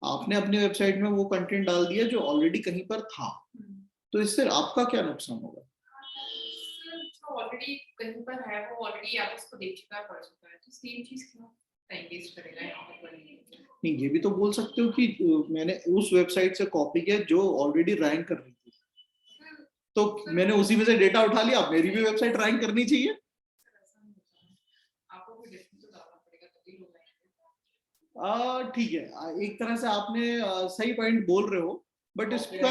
आपने अपनी वेबसाइट में वो कंटेंट डाल दिया जो ऑलरेडी कहीं पर था, तो इससे आपका क्या नुकसान होगा? ऑलरेडी कहीं पर है, वो ऑलरेडी आप उसको देख चुका है, पढ़ चुका है, तो सेम चीज क्यों टाइम वेस्ट करेगा यहाँ पर? नहीं, ये भी तो बोल सकते हो कि मैंने उस वेबसाइट से कॉपी किया जो ऑलरेडी रैंक कर रही थी, तो मैंने उसी में से डेटा उठा लिया, मेरी भी वेबसाइट रैंक करनी चाहिए। ठीक है, एक तरह से आपने सही पॉइंट बोल रहे हो, बट इसका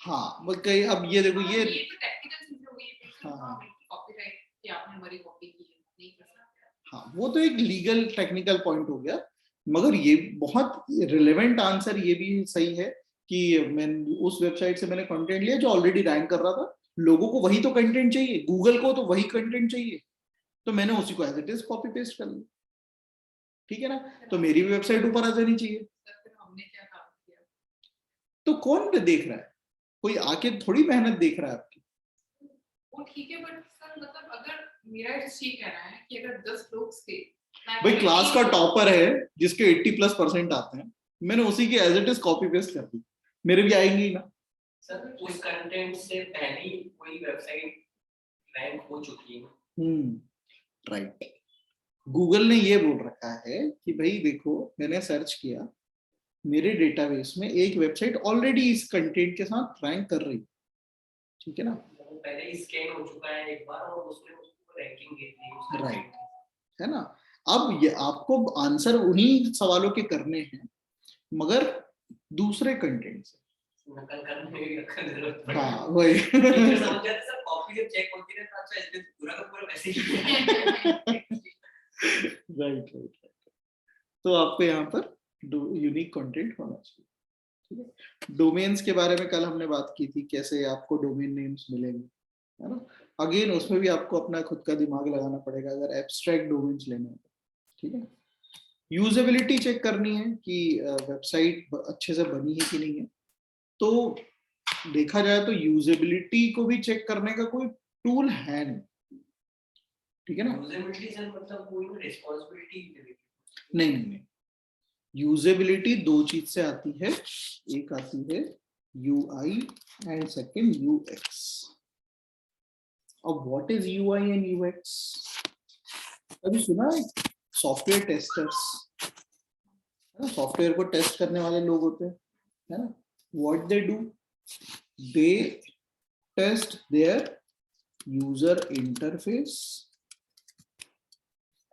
हाँ कहीं, अब ये देखो ये तो टेक्निकल चीजें हो गई, हाँ कॉपीराइट कि आपने हमारी कॉपी की है, नहीं कर सकते। हाँ, वो तो एक लीगल टेक्निकल पॉइंट हो गया, मगर ये बहुत रिलेवेंट आंसर ये भी सही है कि मैं उस वेबसाइट से मैंने कंटेंट लिया जो ऑलरेडी रैंक कर रहा था, लोगों को वही तो कंटेंट चाहिए, गूगल को तो वही कंटेंट चाहिए, तो मैंने उसी को as it is copy paste कर लिया, ठीक है ना, तो मेरी भी वेबसाइट ऊपर आ जानी चाहिए। हमने क्या काम किया? तो कौन देख रहा है? कोई आके थोड़ी मेहनत देख रहा है आपकी। वो ठीक है, बट सर मतलब अगर मेरा ये कहना है कि अगर 10 लोग थे, भाई क्लास का टॉपर है जिसके 80+% आते हैं, मैंने उसी की as it is copy paste कर दी, मेरे भी आएंगी ना। सर उस कंटेंट से पहले ही कोई वेबसाइट रैंक हो चुकी है। राइट। गूगल ने ये बोल रखा है कि भाई देखो, मैंने सर्च किया, मेरे डेटाबेस में एक वेबसाइट ऑलरेडी इस कंटेंट के साथ रैंक कर रही है, ठीक है ना, पहले ही स्कैन हो चुका है एक बार और उसने उसको रैंकिंग दी थी, राइट, है ना। अब ये आपको आंसर उन्हीं सवालों के करने हैं, मगर दूसरे कंटेंट से नकल करने में भी जरूरत पड़े। हाँ वही समझ जाते सर, कॉपी जब चेक होती है तो अच्छा इसमें पूरा का पूरा वैसे ही राइट राइट। तो आपको यहाँ पर यूनिक कंटेंट होना चाहिए, ठीक है। डोमेन्स के बारे में कल हमने बात की थी, कैसे आपको डोमेन नेम्स मिलेंगे, है ना। अगेन उसमें भी आपको अपना खुद का दिमाग लगाना पड़ेगा अगर एब्स्ट्रैक्ट डोमेन्स लेने हैं, ठीक है। यूजेबिलिटी चेक करनी है कि वेबसाइट अच्छे से बनी है कि नहीं है, तो देखा जाए तो यूजेबिलिटी को भी चेक करने का कोई टूल है नहीं, ठीक है ना। यूजेबिलिटी से मतलब कोई रिस्पांसिबिलिटी नहीं, यूजेबिलिटी दो चीज से आती है, एक आती है यूआई एंड सेकंड यूएक्स। अब what is UI and UX? अभी सुना है सॉफ्टवेयर टेस्टर्स, है ना, सॉफ्टवेयर को टेस्ट करने वाले लोग होते हैं, है ना। What they do, they test their user interface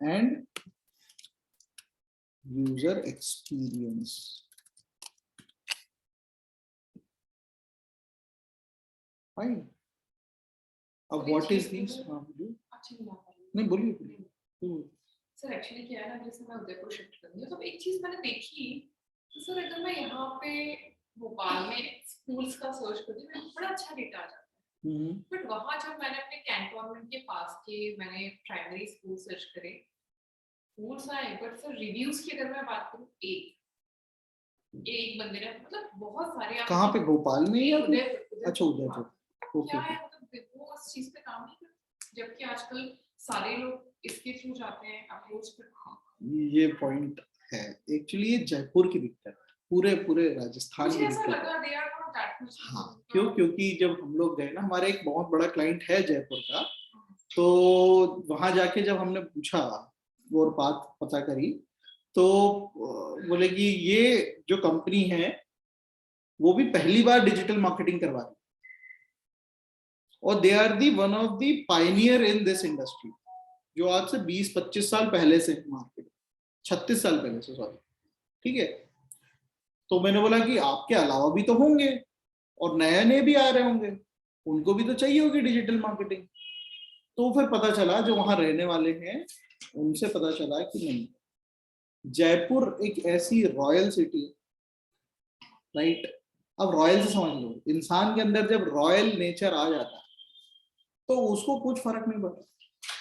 and user experience. Fine. अब व्हाट इज दिस? नहीं बोलिए। सर एक्चुअली क्या है ना, जैसे मैं उदयपुर शिफ्ट कर रही हूँ, तो एक चीज मैंने देखी, तो सर अगर मैं यहाँ पे भोपाल में स्कूल्स का सर्च करती हूँ, बड़ा अच्छा डेटा आ जाता है। बट वहाँ जब मैंने अपने कैंटोनमेंट के पास के मैंने प्राइमरी स्कूल सर्च करे, स्कूल्स आए, बट सर रिव्यूज की अगर मैं बात करूँ, एक बंदे ने, मतलब बहुत सारे आप कहाँ पे, भोपाल में या उदयपुर, अच्छा उदयपुर, क्या ओके है, मतलब वो उस चीज पे काम नहीं करते, जबकि आजकल सारे लोग इसके थ्रू जाते हैं, अप्रोच करते हैं। ये पॉइंट है एक्चुअली, ये जयपुर की दिक्कत है, पूरे पूरे राजस्थान मुझे की ऐसा दिक्कत है। लगा they are not that much. हाँ, क्योंकि जब हम लोग गए ना, हमारा एक बहुत बड़ा क्लाइंट है जयपुर का, तो वहां जाके जब हमने पूछा और बात पता करी, तो बोले कि ये जो कंपनी है वो भी पहली बार डिजिटल मार्केटिंग करवा रही है, और they are the one of the pioneer in this industry, जो आज से 20-25 साल पहले से मार्केट, 36 साल पहले से, सॉरी, ठीक है। तो मैंने बोला कि आपके अलावा भी तो होंगे और नए नए भी आ रहे होंगे, उनको भी तो चाहिए होगी डिजिटल मार्केटिंग। तो फिर पता चला, जो वहां रहने वाले हैं उनसे पता चला कि नहीं, जयपुर एक ऐसी रॉयल सिटी है, राइट। अब रॉयल से समझ लो, इंसान के अंदर जब रॉयल नेचर आ जाता है तो उसको कुछ फर्क नहीं पड़ता।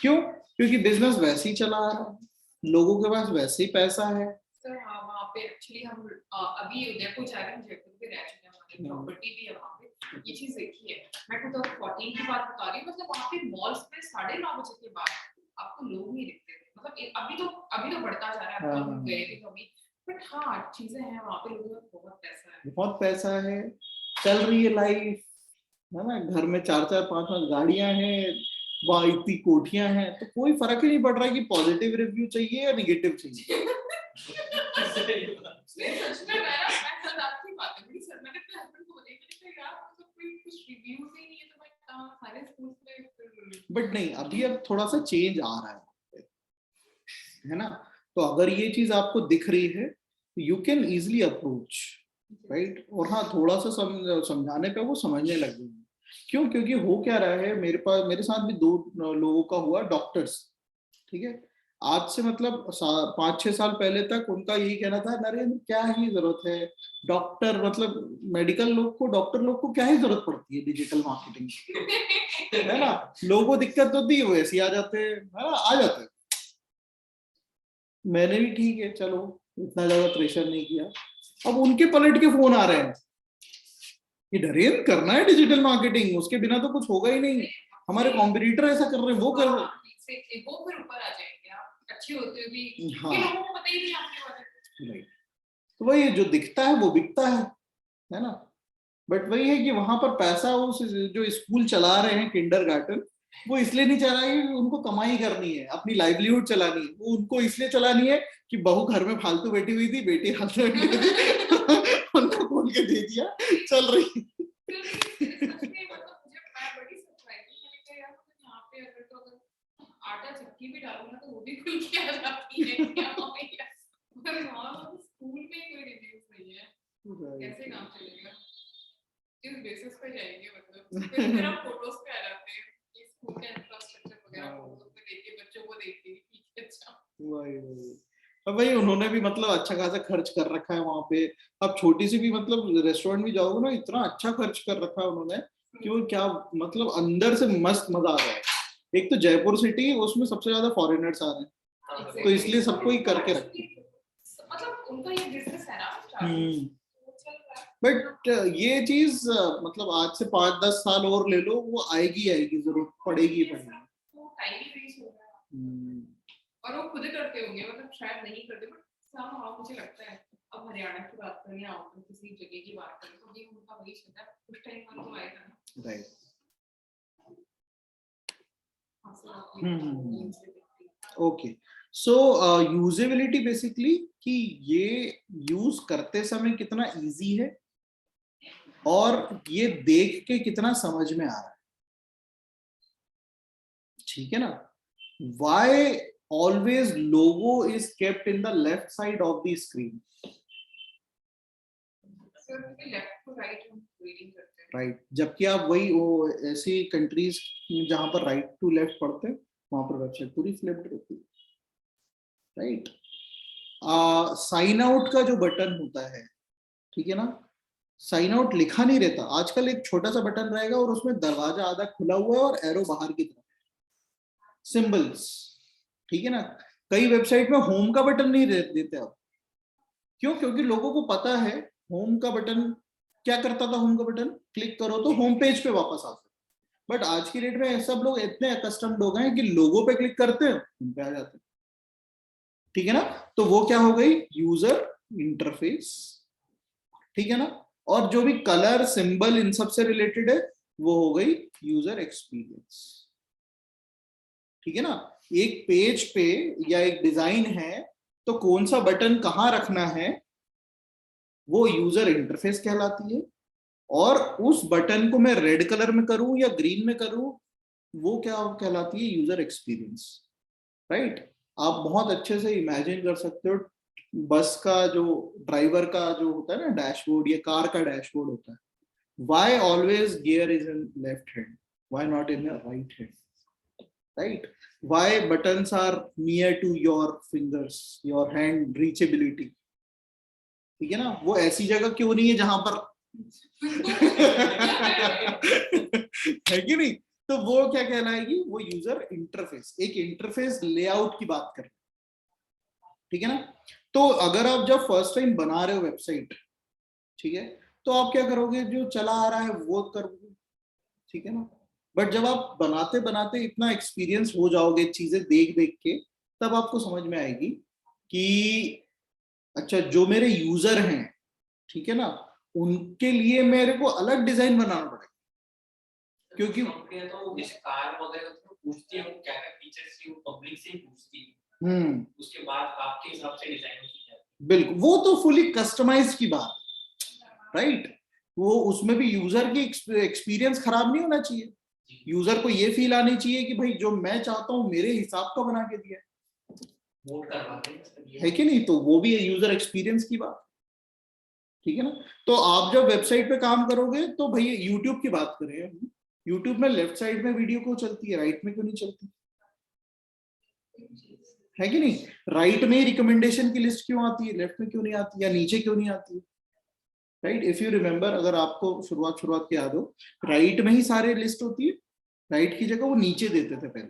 क्यों? क्योंकि बिजनेस वैसे ही चला आ रहा है, लोगों के पास वैसे ही पैसा है। सर हाँ, वहाँ पे एक्चुअली हम अभी उदयपुर जा रहे हैं, जयपुर पे रह चुके हैं, हमारी प्रॉपर्टी भी है वहाँ पे। ये चीज देखी है, मैं 2014 की बात बता रही हूँ, मतलब वहाँ पे मॉल्स में 9:30 बजे के बाद आपको लोग नहीं दिखते थे, मतलब अभी तो बढ़ता जा रहा है, अब तो हम गए भी कभी, बट हाँ चीजें हैं वहाँ पे, लोगों में बहुत पैसा है, बहुत पैसा है, चल रही है लाइफ, है ना, घर में 4-4 5-5 गाड़ियां हैं, वहां इतनी कोठियां हैं, तो कोई फर्क ही नहीं पड़ रहा कि पॉजिटिव रिव्यू चाहिए या निगेटिव चाहिए। नहीं सच में मैं कल रात की बात है, बड़ी सर मैंने अपने हस्बैंड को बताई, मैंने कहा यार मतलब कोई कुछ रिव्यूज ही नहीं है, तो मैं कहाँ सारे स्कूल्स में। बट नहीं, अभी अब थोड़ा सा चेंज आ रहा है ना। तो अगर ये चीज आपको दिख रही है, you can easily approach, right. और हाँ, थोड़ा सा समझाने पे वो समझने लग गए। क्यों? क्योंकि हो क्या रहा है, मेरे साथ भी 2 लोगों का हुआ, डॉक्टर्स, ठीक है। आज से मतलब 5-6 साल पहले तक उनका यही कहना था, नरेंद्र क्या ही जरूरत है डॉक्टर, मतलब मेडिकल लोग को, डॉक्टर लोग को क्या ही जरूरत पड़ती है डिजिटल मार्केटिंग की, है ना। लोगों को दिक्कत होती है, वो ऐसे ही आ जाते हैं, है ना, आ जाते हैं। मैंने भी ठीक है, चलो इतना ज्यादा प्रेशर नहीं किया। अब उनके पलट के फोन आ रहे हैं कि नरेंद्र करना है डिजिटल मार्केटिंग, उसके बिना तो कुछ होगा ही नहीं, हमारे कॉम्पिटिटर ऐसा कर रहे हैं, वो कर रहे हैं। वो फिर ऊपर आ जाएंगे, आप अच्छे होते हुए भी, हाँ, ये लोगों को पता ही नहीं आपके बारे में। राइट। तो वही जो दिखता है वो बिकता है ना। बट वही है कि वहां पर पैसा, उस जो स्कूल चला रहे हैं किंडरगार्टन, वो इसलिए नहीं चला रही कि उनको कमाई करनी है, अपनी लाइवलीहुड चलानी है, वो उनको इसलिए चलानी है कि बहू घर में फालतू बैठी हुई थी, बेटी हाथ में बैठी हुई थी, उनको खोल के दे दिया, चल रही। आटा चक्की भी डालो ना तो वो भी खुल के आ जाती है, क्या भैया, पर वहाँ स्कूल में कोई रिव्यूज नहीं है, कैसे काम चलेगा, किस बेसिस पे जाएंगे, मतलब फिर आप फोटोज पे आ जाते हैं कि स्कूल का इंफ्रास्ट्रक्चर वगैरह फोटोज पे देख के बच्चों को देख के ठीक है, अच्छा वही। अब भाई उन्होंने भी मतलब अच्छा खासा खर्च कर रखा है वहां पे। अब छोटी सी भी मतलब रेस्टोरेंट भी जाओगे ना, इतना अच्छा खर्च कर रखा है उन्होंने कि वो क्या, मतलब अंदर से मस्त मजा आ रहा है। एक तो जयपुर सिटी, उसमें सबसे ज्यादा फॉरेनर्स आ रहे हैं, तो इसलिए सबको ही करके रखते हैं। मतलब उनका ये बिजनेस है ना, बट ये चीज मतलब आज से 5-10 साल और ले लो, वो आएगी आएगी, जरूर पड़ेगी पड़ेगी। और वो खुद करते होंगे, मतलब शायद नहीं करते, बट हाँ मुझे लगता है, अब हरियाणा की बात करें या किसी जगह की बात करें, तो ये उनका वही चलता है, उस टाइम पर तो आएगा ना, राइट। ओके, सो यूजेबिलिटी बेसिकली कि ये यूज करते समय कितना इजी है और ये देख के कितना समझ में आ रहा है, ठीक है ना। Why always logo is kept in the left side of the screen, right. जबकि आप वही वो ऐसी कंट्रीज जहां पर राइट टू लेफ्ट पढ़ते हैं, वहां पर वेबसाइट पूरी फ्लिप्ड रहती है। राइट। साइन आउट का जो बटन होता है, ठीक है ना, साइन आउट लिखा नहीं रहता आजकल, एक छोटा सा बटन रहेगा और उसमें दरवाजा आधा खुला हुआ है और एरो बाहर की तरफ, सिंबल्स, ठीक है ना। कई वेबसाइट में होम का बटन नहीं देते अब, क्यों? क्योंकि लोगों को पता है होम का बटन क्या करता था, होम का बटन क्लिक करो तो होम पेज पे वापस आता। बट आज की डेट में सब लोग इतने अकस्टम्ड हो गए हैं कि लोगों पे क्लिक करते हैं होम पे आ जाते हैं, ठीक है ना। तो वो क्या हो गई, यूजर इंटरफेस, ठीक है ना। और जो भी कलर सिंबल इन सब से रिलेटेड है वो हो गई यूजर एक्सपीरियंस, ठीक है ना। एक पेज पे या एक डिजाइन है तो कौन सा बटन कहां रखना है वो यूजर इंटरफेस कहलाती है, और उस बटन को मैं रेड कलर में करूं या ग्रीन में करूं वो क्या कहलाती है, यूजर एक्सपीरियंस, राइट। आप बहुत अच्छे से इमेजिन कर सकते हो बस का जो ड्राइवर का जो होता है ना डैशबोर्ड, या कार का डैशबोर्ड होता है, why always gear is in left hand, why not in the right hand, right. Why buttons are near to your fingers, your hand reachability, ठीक है ना। वो ऐसी जगह क्यों नहीं है जहां पर है कि नहीं। तो वो क्या कहलाएगी, वो यूजर इंटरफेस, एक इंटरफेस लेआउट की बात करें, ठीक है ना। तो अगर आप जब फर्स्ट टाइम बना रहे हो वेबसाइट, ठीक है, तो आप क्या करोगे, जो चला आ रहा है वो करोगे, ठीक है ना। बट जब आप बनाते बनाते इतना एक्सपीरियंस हो जाओगे चीजें देख देख के, तब आपको समझ में आएगी कि अच्छा जो मेरे यूजर हैं, ठीक है ना, उनके लिए मेरे को अलग डिजाइन बनाना पड़ेगा, क्योंकि कंपनियां तो जैसे कार वगैरह तो पूछती है वो क्या क्या फीचर्स चाहिए, वो पब्लिक से ही पूछती है, उसके बाद आपके हिसाब से डिजाइन की जाती है। बिल्कुल, वो तो फुली कस्टमाइज्ड की बात, राइट। वो उसमें भी यूजर की एक्सपीरियंस खराब नहीं होना चाहिए, यूजर को ये फील आनी चाहिए कि भाई जो मैं चाहता हूँ मेरे हिसाब का बना के दिया वोट करवाते हैं है कि नहीं, तो वो भी है यूजर एक्सपीरियंस की बात, ठीक है ना। तो आप जब वेबसाइट पे काम करोगे तो भैया यूट्यूब की बात करें, यूट्यूब में लेफ्ट साइड में वीडियो क्यों चलती है, राइट में क्यों नहीं चलती, है कि नहीं। राइट में रिकमेंडेशन की लिस्ट क्यों आती है, लेफ्ट में क्यों नहीं आती, या नीचे क्यों नहीं आती है, राइट। इफ यू रिमेंबर, अगर आपको शुरुआत की याद हो, राइट में ही सारे लिस्ट होती है, राइट की जगह वो नीचे देते थे पहले,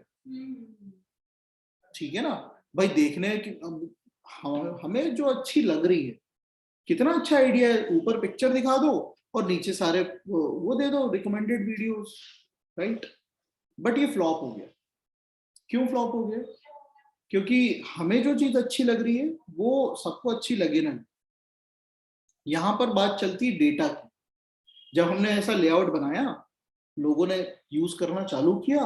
ठीक है ना। भाई देखने की हमें जो अच्छी लग रही है, कितना अच्छा आइडिया है, ऊपर पिक्चर दिखा दो और नीचे सारे वो दे दो रिकमेंडेड वीडियोस, राइट। बट ये फ्लॉप हो गया, क्यों फ्लॉप हो गया, क्योंकि हमें जो चीज अच्छी लग रही है वो सबको अच्छी लगे ना। यहाँ पर बात चलती है डेटा की, जब हमने ऐसा लेआउट बनाया, लोगों ने यूज करना चालू किया,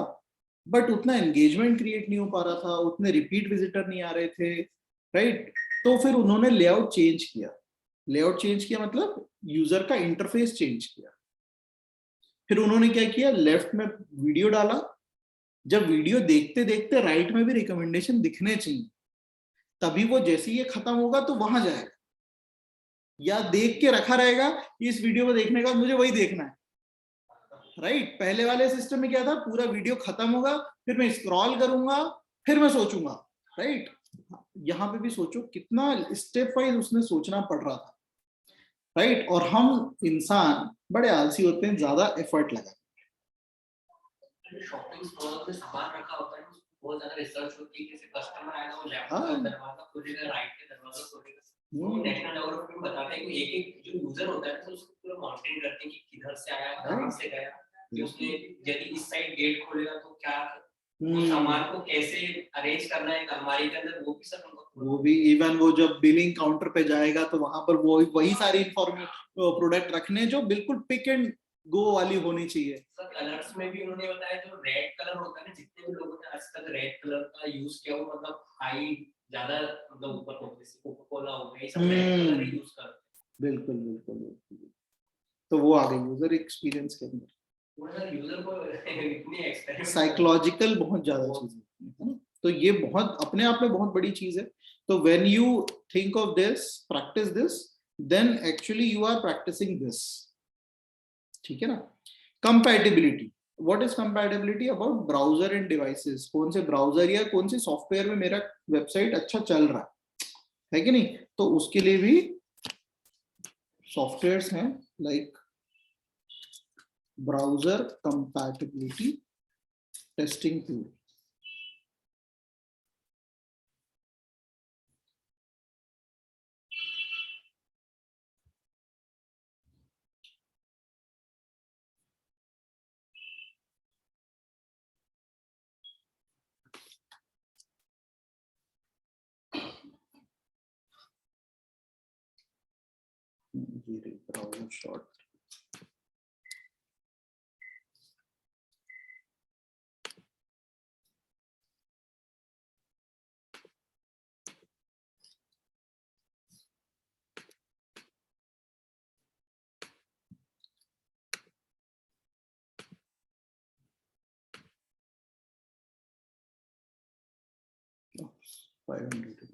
बट उतना एंगेजमेंट क्रिएट नहीं हो पा रहा था, उतने रिपीट विजिटर नहीं आ रहे थे, राइट। तो फिर उन्होंने लेआउट चेंज किया, लेआउट चेंज किया मतलब यूजर का इंटरफेस चेंज किया। फिर उन्होंने क्या किया, लेफ्ट में वीडियो डाला, जब वीडियो देखते देखते राइट में भी रिकमेंडेशन दिखने चाहिए, तभी वो जैसे ही ये खत्म होगा तो वहां जाएगा, या देख के रखा रहेगा इस वीडियो को देखने का मुझे वही देखना है, राइट। पहले वाले सिस्टम में क्या था, पूरा वीडियो खत्म होगा, फिर मैं स्क्रॉल करूंगा, फिर मैं सोचूंगा, राइट। यहाँ पे भी सोचो कितना स्टेप वाइज उसने सोचना पड़ रहा था, राइट। और हम इंसान बड़े आलसी होते हैं, ज्यादा एफर्ट लगाते हैं। शॉपिंग स्टोर में सामान रखा होता है, बहुत ज्यादा रिसर्च होती है, जैसे कस्टमर आएगा वो लेफ्ट का दरवाजा खोलेगा, राइट के दरवाजा खोलेगा, वो नेशनल डेवलपमेंट में बताते हैं कि एक एक जो यूजर होता है तो उसको पूरा मॉनिटरिंग करते हैं कि किधर से आया, कहां से गया, कि उसने यदि इस साइड गेट खोलेगा तो क्या वो सामान को कैसे अरेंज करना है अलमारी के अंदर, वो भी सब वो भी इवन वो जब बिलिंग काउंटर पे जाएगा तो वहां पर वो वही सारी प्रोडक्ट रखने जो बिल्कुल पिक एंड गो वाली होनी चाहिए। सर अलर्ट्स में भी उन्होंने बताया जो रेड कलर होता है ना, जितने भी लोगों ने आज तक रेड कलर का यूज किया वो मतलब हाई ज्यादा मतलब ऊपर होते हैं, कोका कोला हो गया, ये सब रेड कलर ही यूज करते हैं। बिल्कुल बिल्कुल बिल्कुल। तो वो आ गई यूजर एक्सपीरियंस के अंदर, यूजर को इतनी साइकोलॉजिकल बहुत ज्यादा चीज है ना। तो ये बहुत अपने आप में बहुत बड़ी चीज है। तो when you think of this, practice this, then actually you are practicing this, ठीक है ना। Compatibility, what is compatibility about browser and devices, कौन से ब्राउजर या कौन से सॉफ्टवेयर में मेरा वेबसाइट अच्छा चल रहा है कि नहीं। तो उसके लिए भी सॉफ्टवेयर्स हैं like browser compatibility testing tool. Browser short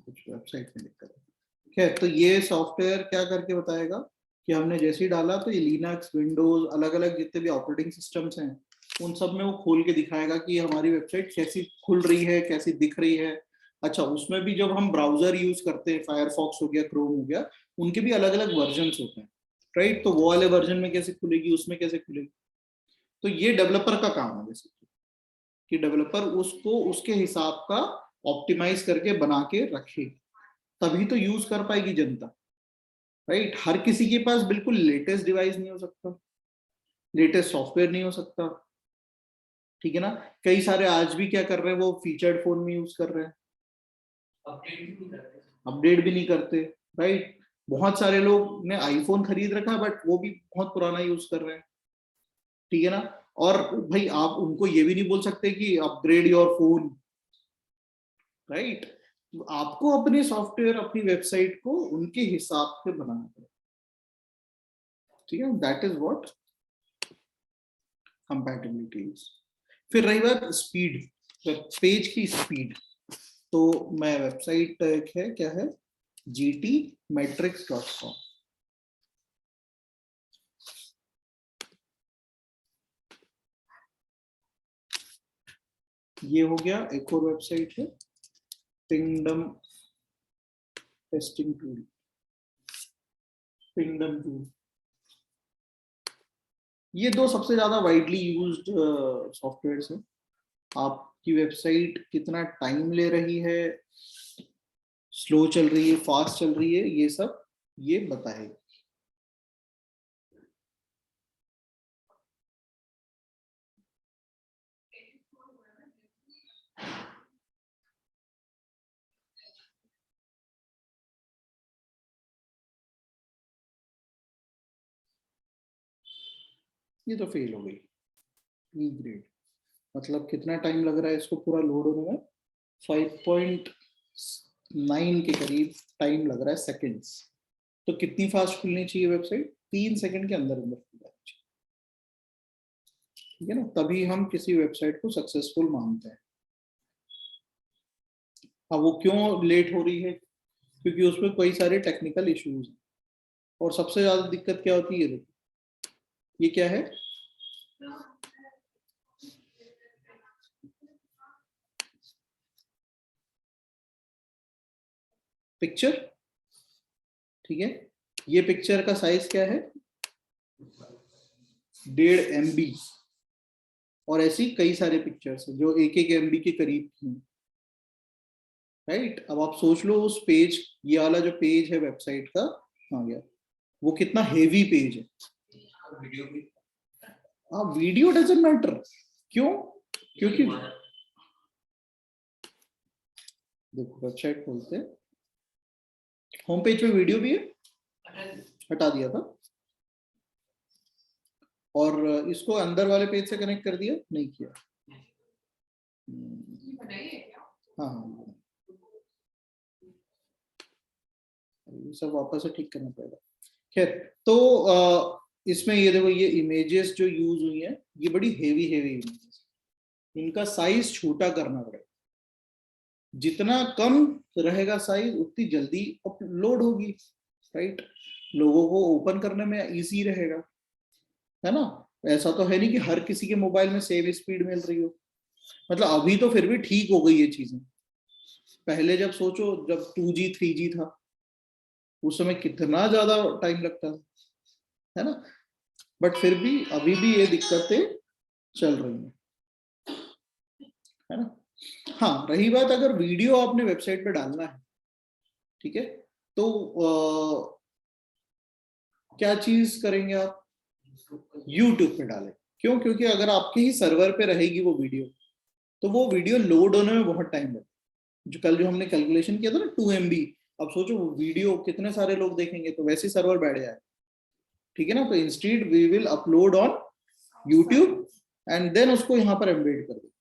कुछ वेबसाइट में दिक्कत है। खैर, तो ये सॉफ्टवेयर क्या करके बताएगा कि हमने जैसे ही डाला तो ये लिनक्स, विंडोज, अलग अलग जितने भी ऑपरेटिंग सिस्टम्स हैं उन सब में वो खोल के दिखाएगा कि हमारी वेबसाइट कैसी खुल रही है, कैसी दिख रही है। अच्छा, उसमें भी जब हम ब्राउजर यूज करते हैं, फायरफॉक्स हो गया, क्रोम हो गया, उनके भी अलग अलग वर्जन होते हैं, राइट। तो वो वाले वर्जन में कैसे खुलेगी, उसमें कैसे खुलेगी। तो ये डेवलपर का काम है बेसिकली कि डेवलपर उसको उसके हिसाब का ऑप्टिमाइज करके बना के रखे, तभी तो यूज कर पाएगी जनता, राइट। हर किसी के पास बिल्कुल लेटेस्ट डिवाइस नहीं हो सकता, लेटेस्ट सॉफ्टवेयर नहीं हो सकता, ठीक है ना। कई सारे आज भी क्या कर रहे हैं, वो फीचर्ड फोन में यूज कर रहे हैं, अपडेट भी नहीं करते, राइट। बहुत सारे लोग ने आईफोन खरीद रखा बट वो भी बहुत पुराना यूज कर रहे हैं, ठीक है ना। और भाई आप उनको ये भी नहीं बोल सकते कि अपग्रेड योर फोन, राइट। आपको अपने सॉफ्टवेयर, अपनी वेबसाइट को उनके हिसाब से बनाना पड़ेगा, ठीक है। That is what compatibility is. फिर रही बात स्पीड, पेज की स्पीड, तो मैं वेबसाइट है क्या है, gtmetrics.com। ये हो गया। एक और वेबसाइट है पिंगडम टेस्टिंग टूल, पिंगडम टूल। ये दो सबसे ज्यादा वाइडली यूज्ड सॉफ्टवेयर्स हैं। आपकी वेबसाइट कितना टाइम ले रही है, स्लो चल रही है, फास्ट चल रही है, ये सब ये बताएगा। ये तो फेल हो गई, ई ग्रेड। मतलब कितना टाइम लग रहा है इसको पूरा लोड होने में, 5.9 के करीब टाइम लग रहा है, सेकंड्स। तो कितनी फास्ट खुलनी चाहिए वेबसाइट, 3 सेकंड के अंदर अंदर खुल जानी चाहिए, ठीक है ना। तभी हम किसी वेबसाइट को सक्सेसफुल मानते हैं। अब वो क्यों लेट हो रही है, क्योंकि उसमें कई सारे टेक्निकल इश्यूज हैं। और सबसे ज्यादा दिक्कत क्या होती है, देखो ये क्या है, पिक्चर, ठीक है। ये पिक्चर का साइज क्या है, 1.5 MB। और ऐसी कई सारे पिक्चर्स हैं जो 1-1 MB के करीब की, राइट। अब आप सोच लो उस पेज, ये वाला जो पेज है वेबसाइट का, आ गया, वो कितना हेवी पेज है। वीडियो डजंट मैटर, क्यों, क्योंकि देखो वेबसाइट खोलते हैं, होम पेज पे वीडियो भी है, हटा दिया था, और इसको अंदर वाले पेज से कनेक्ट कर दिया, नहीं किया। हाँ, ये सब वापस से ठीक करना पड़ेगा। खैर, तो इसमें ये देखो, ये इमेजेस जो यूज हुई हैं, ये बड़ी हेवी हेवी इमेजेस, इनका साइज छोटा करना पड़ेगा। जितना कम रहेगा साइज, उतनी जल्दी अपलोड होगी, राइट। लोगों को ओपन करने में इजी रहेगा, है ना। ऐसा तो है नहीं कि हर किसी के मोबाइल में सेम स्पीड मिल रही हो। मतलब अभी तो फिर भी ठीक हो गई ये चीजें। पहले जब सोचो, जब 2G 3G था, उस समय कितना ज्यादा टाइम लगता था, है ना। बट फिर भी अभी भी ये दिक्कतें चल रही हैं, है ना। हाँ, रही बात अगर वीडियो आपने वेबसाइट पे डालना है, ठीक है, तो क्या चीज करेंगे आप, यूट्यूब पे डालें। क्यों? क्योंकि अगर आपके ही सर्वर पे रहेगी वो वीडियो, तो वो वीडियो लोड होने में बहुत टाइम लगता है। जो हमने कैलकुलेशन किया था ना 2 MB, अब सोचो वो वीडियो कितने सारे लोग देखेंगे, तो वैसे सर्वर बैठ जाए, ठीक है ना। तो instead we will upload on YouTube and then उसको यहाँ पर एम्बेड कर दो।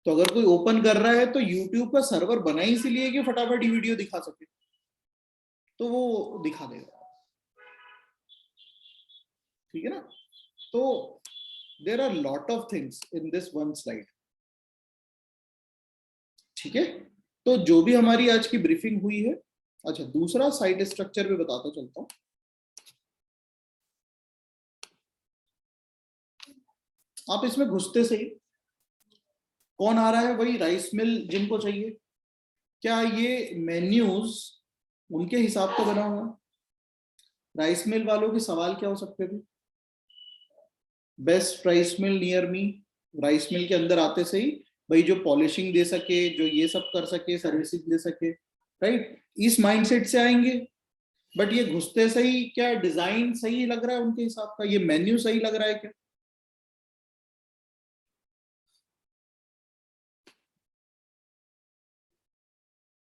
तो अगर कोई ओपन कर रहा है तो यूट्यूब का सर्वर बना ही इसीलिए कि फटाफट वीडियो दिखा सके, तो वो दिखा देगा, ठीक है ना। तो there are lot of things in this one slide, ठीक है। तो जो भी हमारी आज की ब्रीफिंग हुई है, अच्छा दूसरा साइट स्ट्रक्चर भी बताता चलता हूं। आप इसमें घुसते से ही कौन आ रहा है, वही राइस मिल जिनको चाहिए। क्या ये मेन्यूज उनके हिसाब का बना हुआ है? राइस मिल वालों के सवाल क्या हो सकते थे? Best rice mill near me. Rice mill के अंदर आते से ही भाई जो पॉलिशिंग दे सके, जो ये सब कर सके, सर्विसेज दे सके, राइट, इस माइंडसेट से आएंगे। बट ये घुसते सही क्या डिजाइन सही लग रहा है उनके हिसाब का, ये मेन्यू सही लग रहा है क्या?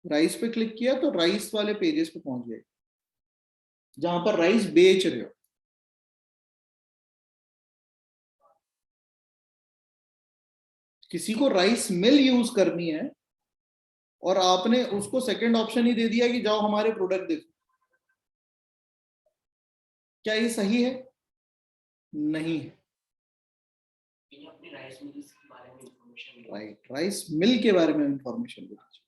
राइस पे क्लिक किया तो राइस वाले पेजेस पे पहुंच गए जहां पर राइस बेच रहे हो। किसी को राइस मिल यूज करनी है और आपने उसको सेकंड ऑप्शन ही दे दिया कि जाओ हमारे प्रोडक्ट देखो। क्या ये सही है? नहीं है। अपनी राइस मिल्स के बारे में इंफॉर्मेशन, राइट, राइस मिल के बारे में इंफॉर्मेशन देना चाहिए।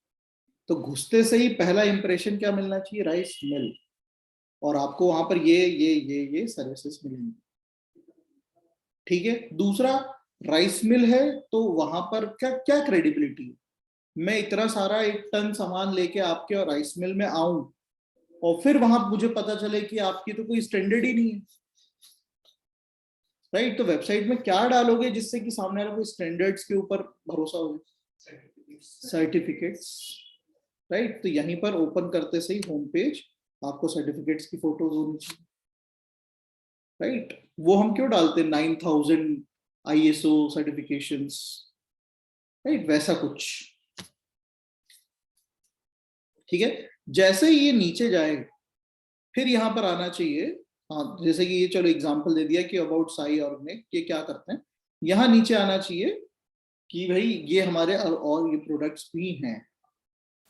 तो घुसते से ही पहला इंप्रेशन क्या मिलना चाहिए? Rice mill. और आपको वहां पर ये सर्विसेज मिलेंगी, ठीक है। दूसरा, राइस मिल है तो वहां पर क्या क्या क्रेडिबिलिटी है? मैं इतना सारा 1 टन सामान लेके आपके और राइस मिल में आऊं और फिर वहां मुझे पता चले कि आपकी तो कोई स्टैंडर्ड ही नहीं है, राइट। तो वेबसाइट में क्या डालोगे जिससे कि सामने वाले को स्टैंडर्ड्स के ऊपर भरोसा हो? Certificates, right. तो यहीं पर ओपन करते से ही होम पेज आपको सर्टिफिकेट्स की फोटोज होनी चाहिए, राइट। वो हम क्यों डालते हैं 9000 ISO सर्टिफिकेशंस, राइट, वैसा कुछ, ठीक है। जैसे ही ये नीचे जाए फिर यहाँ पर आना चाहिए, हाँ जैसे कि ये चलो एग्जांपल दे दिया कि अबाउट साई ऑर्गेनिक ये क्या करते हैं। यहाँ नीचे आना चाहिए कि भाई ये हमारे और ये प्रोडक्ट्स भी हैं,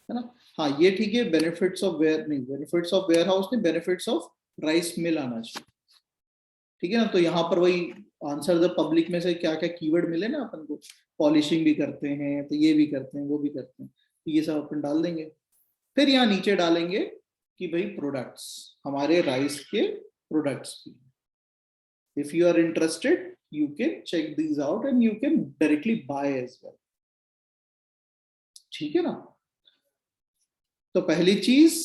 है ना। हाँ ये ठीक है, बेनिफिट्स ऑफ वेयर नहीं, बेनिफिट्स ऑफ वेयर हाउस नहीं, बेनिफिट्स ऑफ राइस मिल आना चाहिए, ठीक है ना। तो यहाँ पर वही आंसर द पब्लिक में से क्या क्या कीवर्ड मिले ना अपन को, पॉलिशिंग भी करते हैं तो ये भी करते हैं वो भी करते हैं, तो ये सब अपन डाल देंगे। फिर यहाँ नीचे डालेंगे कि भाई प्रोडक्ट्स, हमारे राइस के प्रोडक्ट्स भी, if you are interested you can check these out and you can directly buy as well, ठीक है ना। तो पहली चीज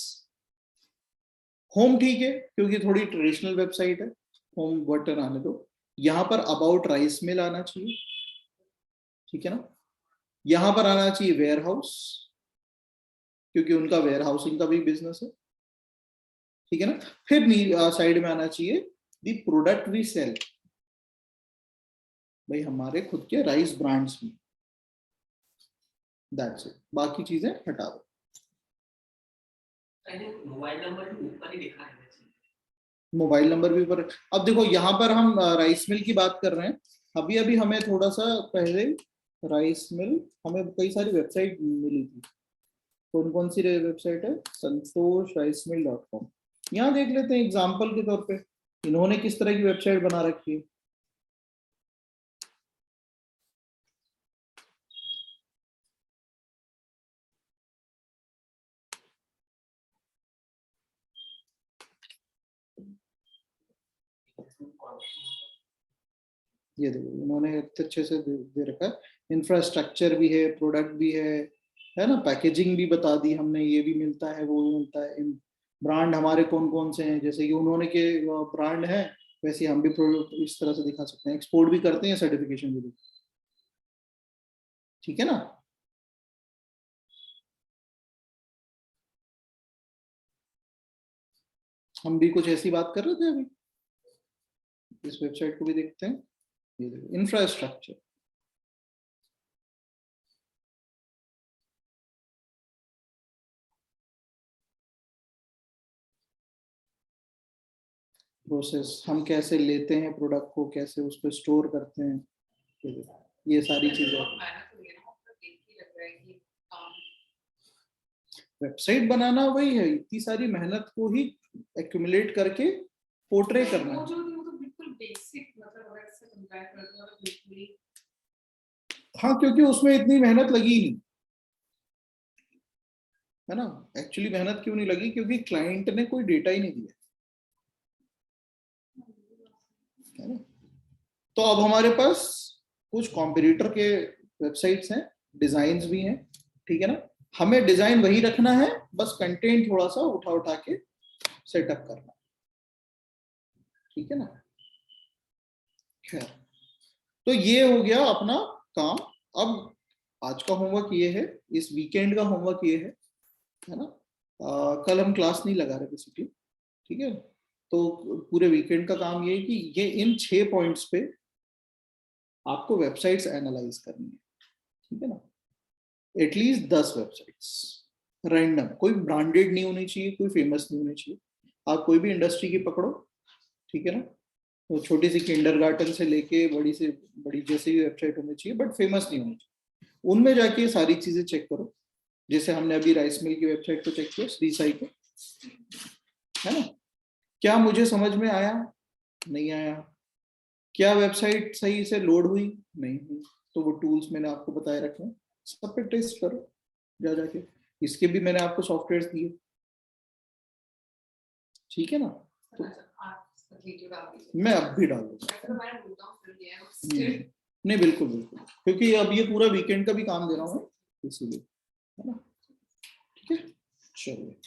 होम, ठीक है क्योंकि थोड़ी ट्रेडिशनल वेबसाइट है, होम बटन आने दो। यहां पर अबाउट राइस मिल आना चाहिए, ठीक है ना। यहां पर आना चाहिए वेयर हाउस, क्योंकि उनका वेयर हाउसिंग का भी बिजनेस है, ठीक है ना। फिर साइड में आना चाहिए दी प्रोडक्ट वी सेल, भाई हमारे खुद के राइस ब्रांड्स भी, दैट्स इट, बाकी चीजें हटा दो। मोबाइल नंबर भी ऊपर ही दिखा है। मोबाइल नंबर भी ऊपर। अब देखो यहाँ पर हम राइस मिल की बात कर रहे हैं, अभी अभी हमें थोड़ा सा पहले राइस मिल, हमें कई सारी वेबसाइट मिली थी। कौन कौन सी वेबसाइट है? santoshricemill.com। यहाँ देख लेते हैं एग्जाम्पल के तौर पे इन्होंने किस तरह की वेबसाइट बना रखी है। ये देखो इन्होंने अच्छे से दे रखा है, इंफ्रास्ट्रक्चर भी है, प्रोडक्ट भी है ना, पैकेजिंग भी बता दी हमने, ये भी मिलता है वो भी मिलता है, ब्रांड हमारे कौन कौन से हैं, जैसे कि उन्होंने के ब्रांड है वैसे हम भी प्रोडक्ट इस तरह से दिखा सकते हैं, एक्सपोर्ट भी करते हैं सर्टिफिकेशन भी, ठीक है ना। हम भी कुछ ऐसी बात कर रहे थे अभी, इस वेबसाइट को भी देखते हैं, ये देखो इंफ्रास्ट्रक्चर, प्रोसेस, हम कैसे लेते हैं प्रोडक्ट को, कैसे उसको स्टोर करते हैं, ये सारी चीजें। वेबसाइट बनाना वही है, इतनी सारी मेहनत को ही एक्यूमुलेट करके पोर्ट्रे करना है। वो तो बिल्कुल बेसिक, मतलब अगर इससे कंपेयर करते हो तो बिल्कुल, हाँ क्योंकि उसमें इतनी मेहनत लगी नहीं है ना, एक्चुअली मेहनत क्यों नहीं लगी, क्योंकि क्लाइंट ने कोई डेटा ही नहीं दिया है ना। तो अब हमारे पास कुछ कॉम्पिटिटर के वेबसाइट्स हैं, डिजाइन्स भी हैं, ठीक है ना, हमें डिजाइन वही रखना है, बस कंटेंट थोड़ा सा उठा उठा के सेटअप करना, ठीक है ना। खैर, तो ये हो गया अपना काम। अब आज का होमवर्क ये है, इस वीकेंड का होमवर्क ये है ना, कल हम क्लास नहीं लगा रहे बेसिकली, ठीक है, तो पूरे वीकेंड का काम ये है कि ये इन 6 पॉइंट्स पे आपको वेबसाइट्स एनालाइज करनी है, ठीक है ना, एटलीस्ट 10 वेबसाइट्स रैंडम, कोई ब्रांडेड नहीं होनी चाहिए, कोई फेमस नहीं होनी चाहिए, आप कोई भी इंडस्ट्री की पकड़ो, ठीक है ना, तो छोटी सी किंडरगार्टन से लेके बड़ी से बड़ी जैसी भी वेबसाइट होनी चाहिए, बट फेमस नहीं होनी चाहिए, उनमें जाके सारी चीजें चेक करो, जैसे हमने अभी राइस मिल की वेबसाइट को चेक किया, श्री साई को, है ना, क्या मुझे समझ में आया, नहीं आया, क्या वेबसाइट सही से लोड हुई, नहीं हुई, तो वो टूल्स मैंने आपको बताए रखे हैं, सब पे टेस्ट करो जा जाके, इसके भी मैंने आपको सॉफ्टवेयर दिए, ठीक है ना, तो मैं अब भी डालूंगा, नहीं बिल्कुल बिल्कुल, क्योंकि अब ये पूरा वीकेंड का भी काम दे रहा हूँ इसीलिए, है ना, ठीक है, चलिए।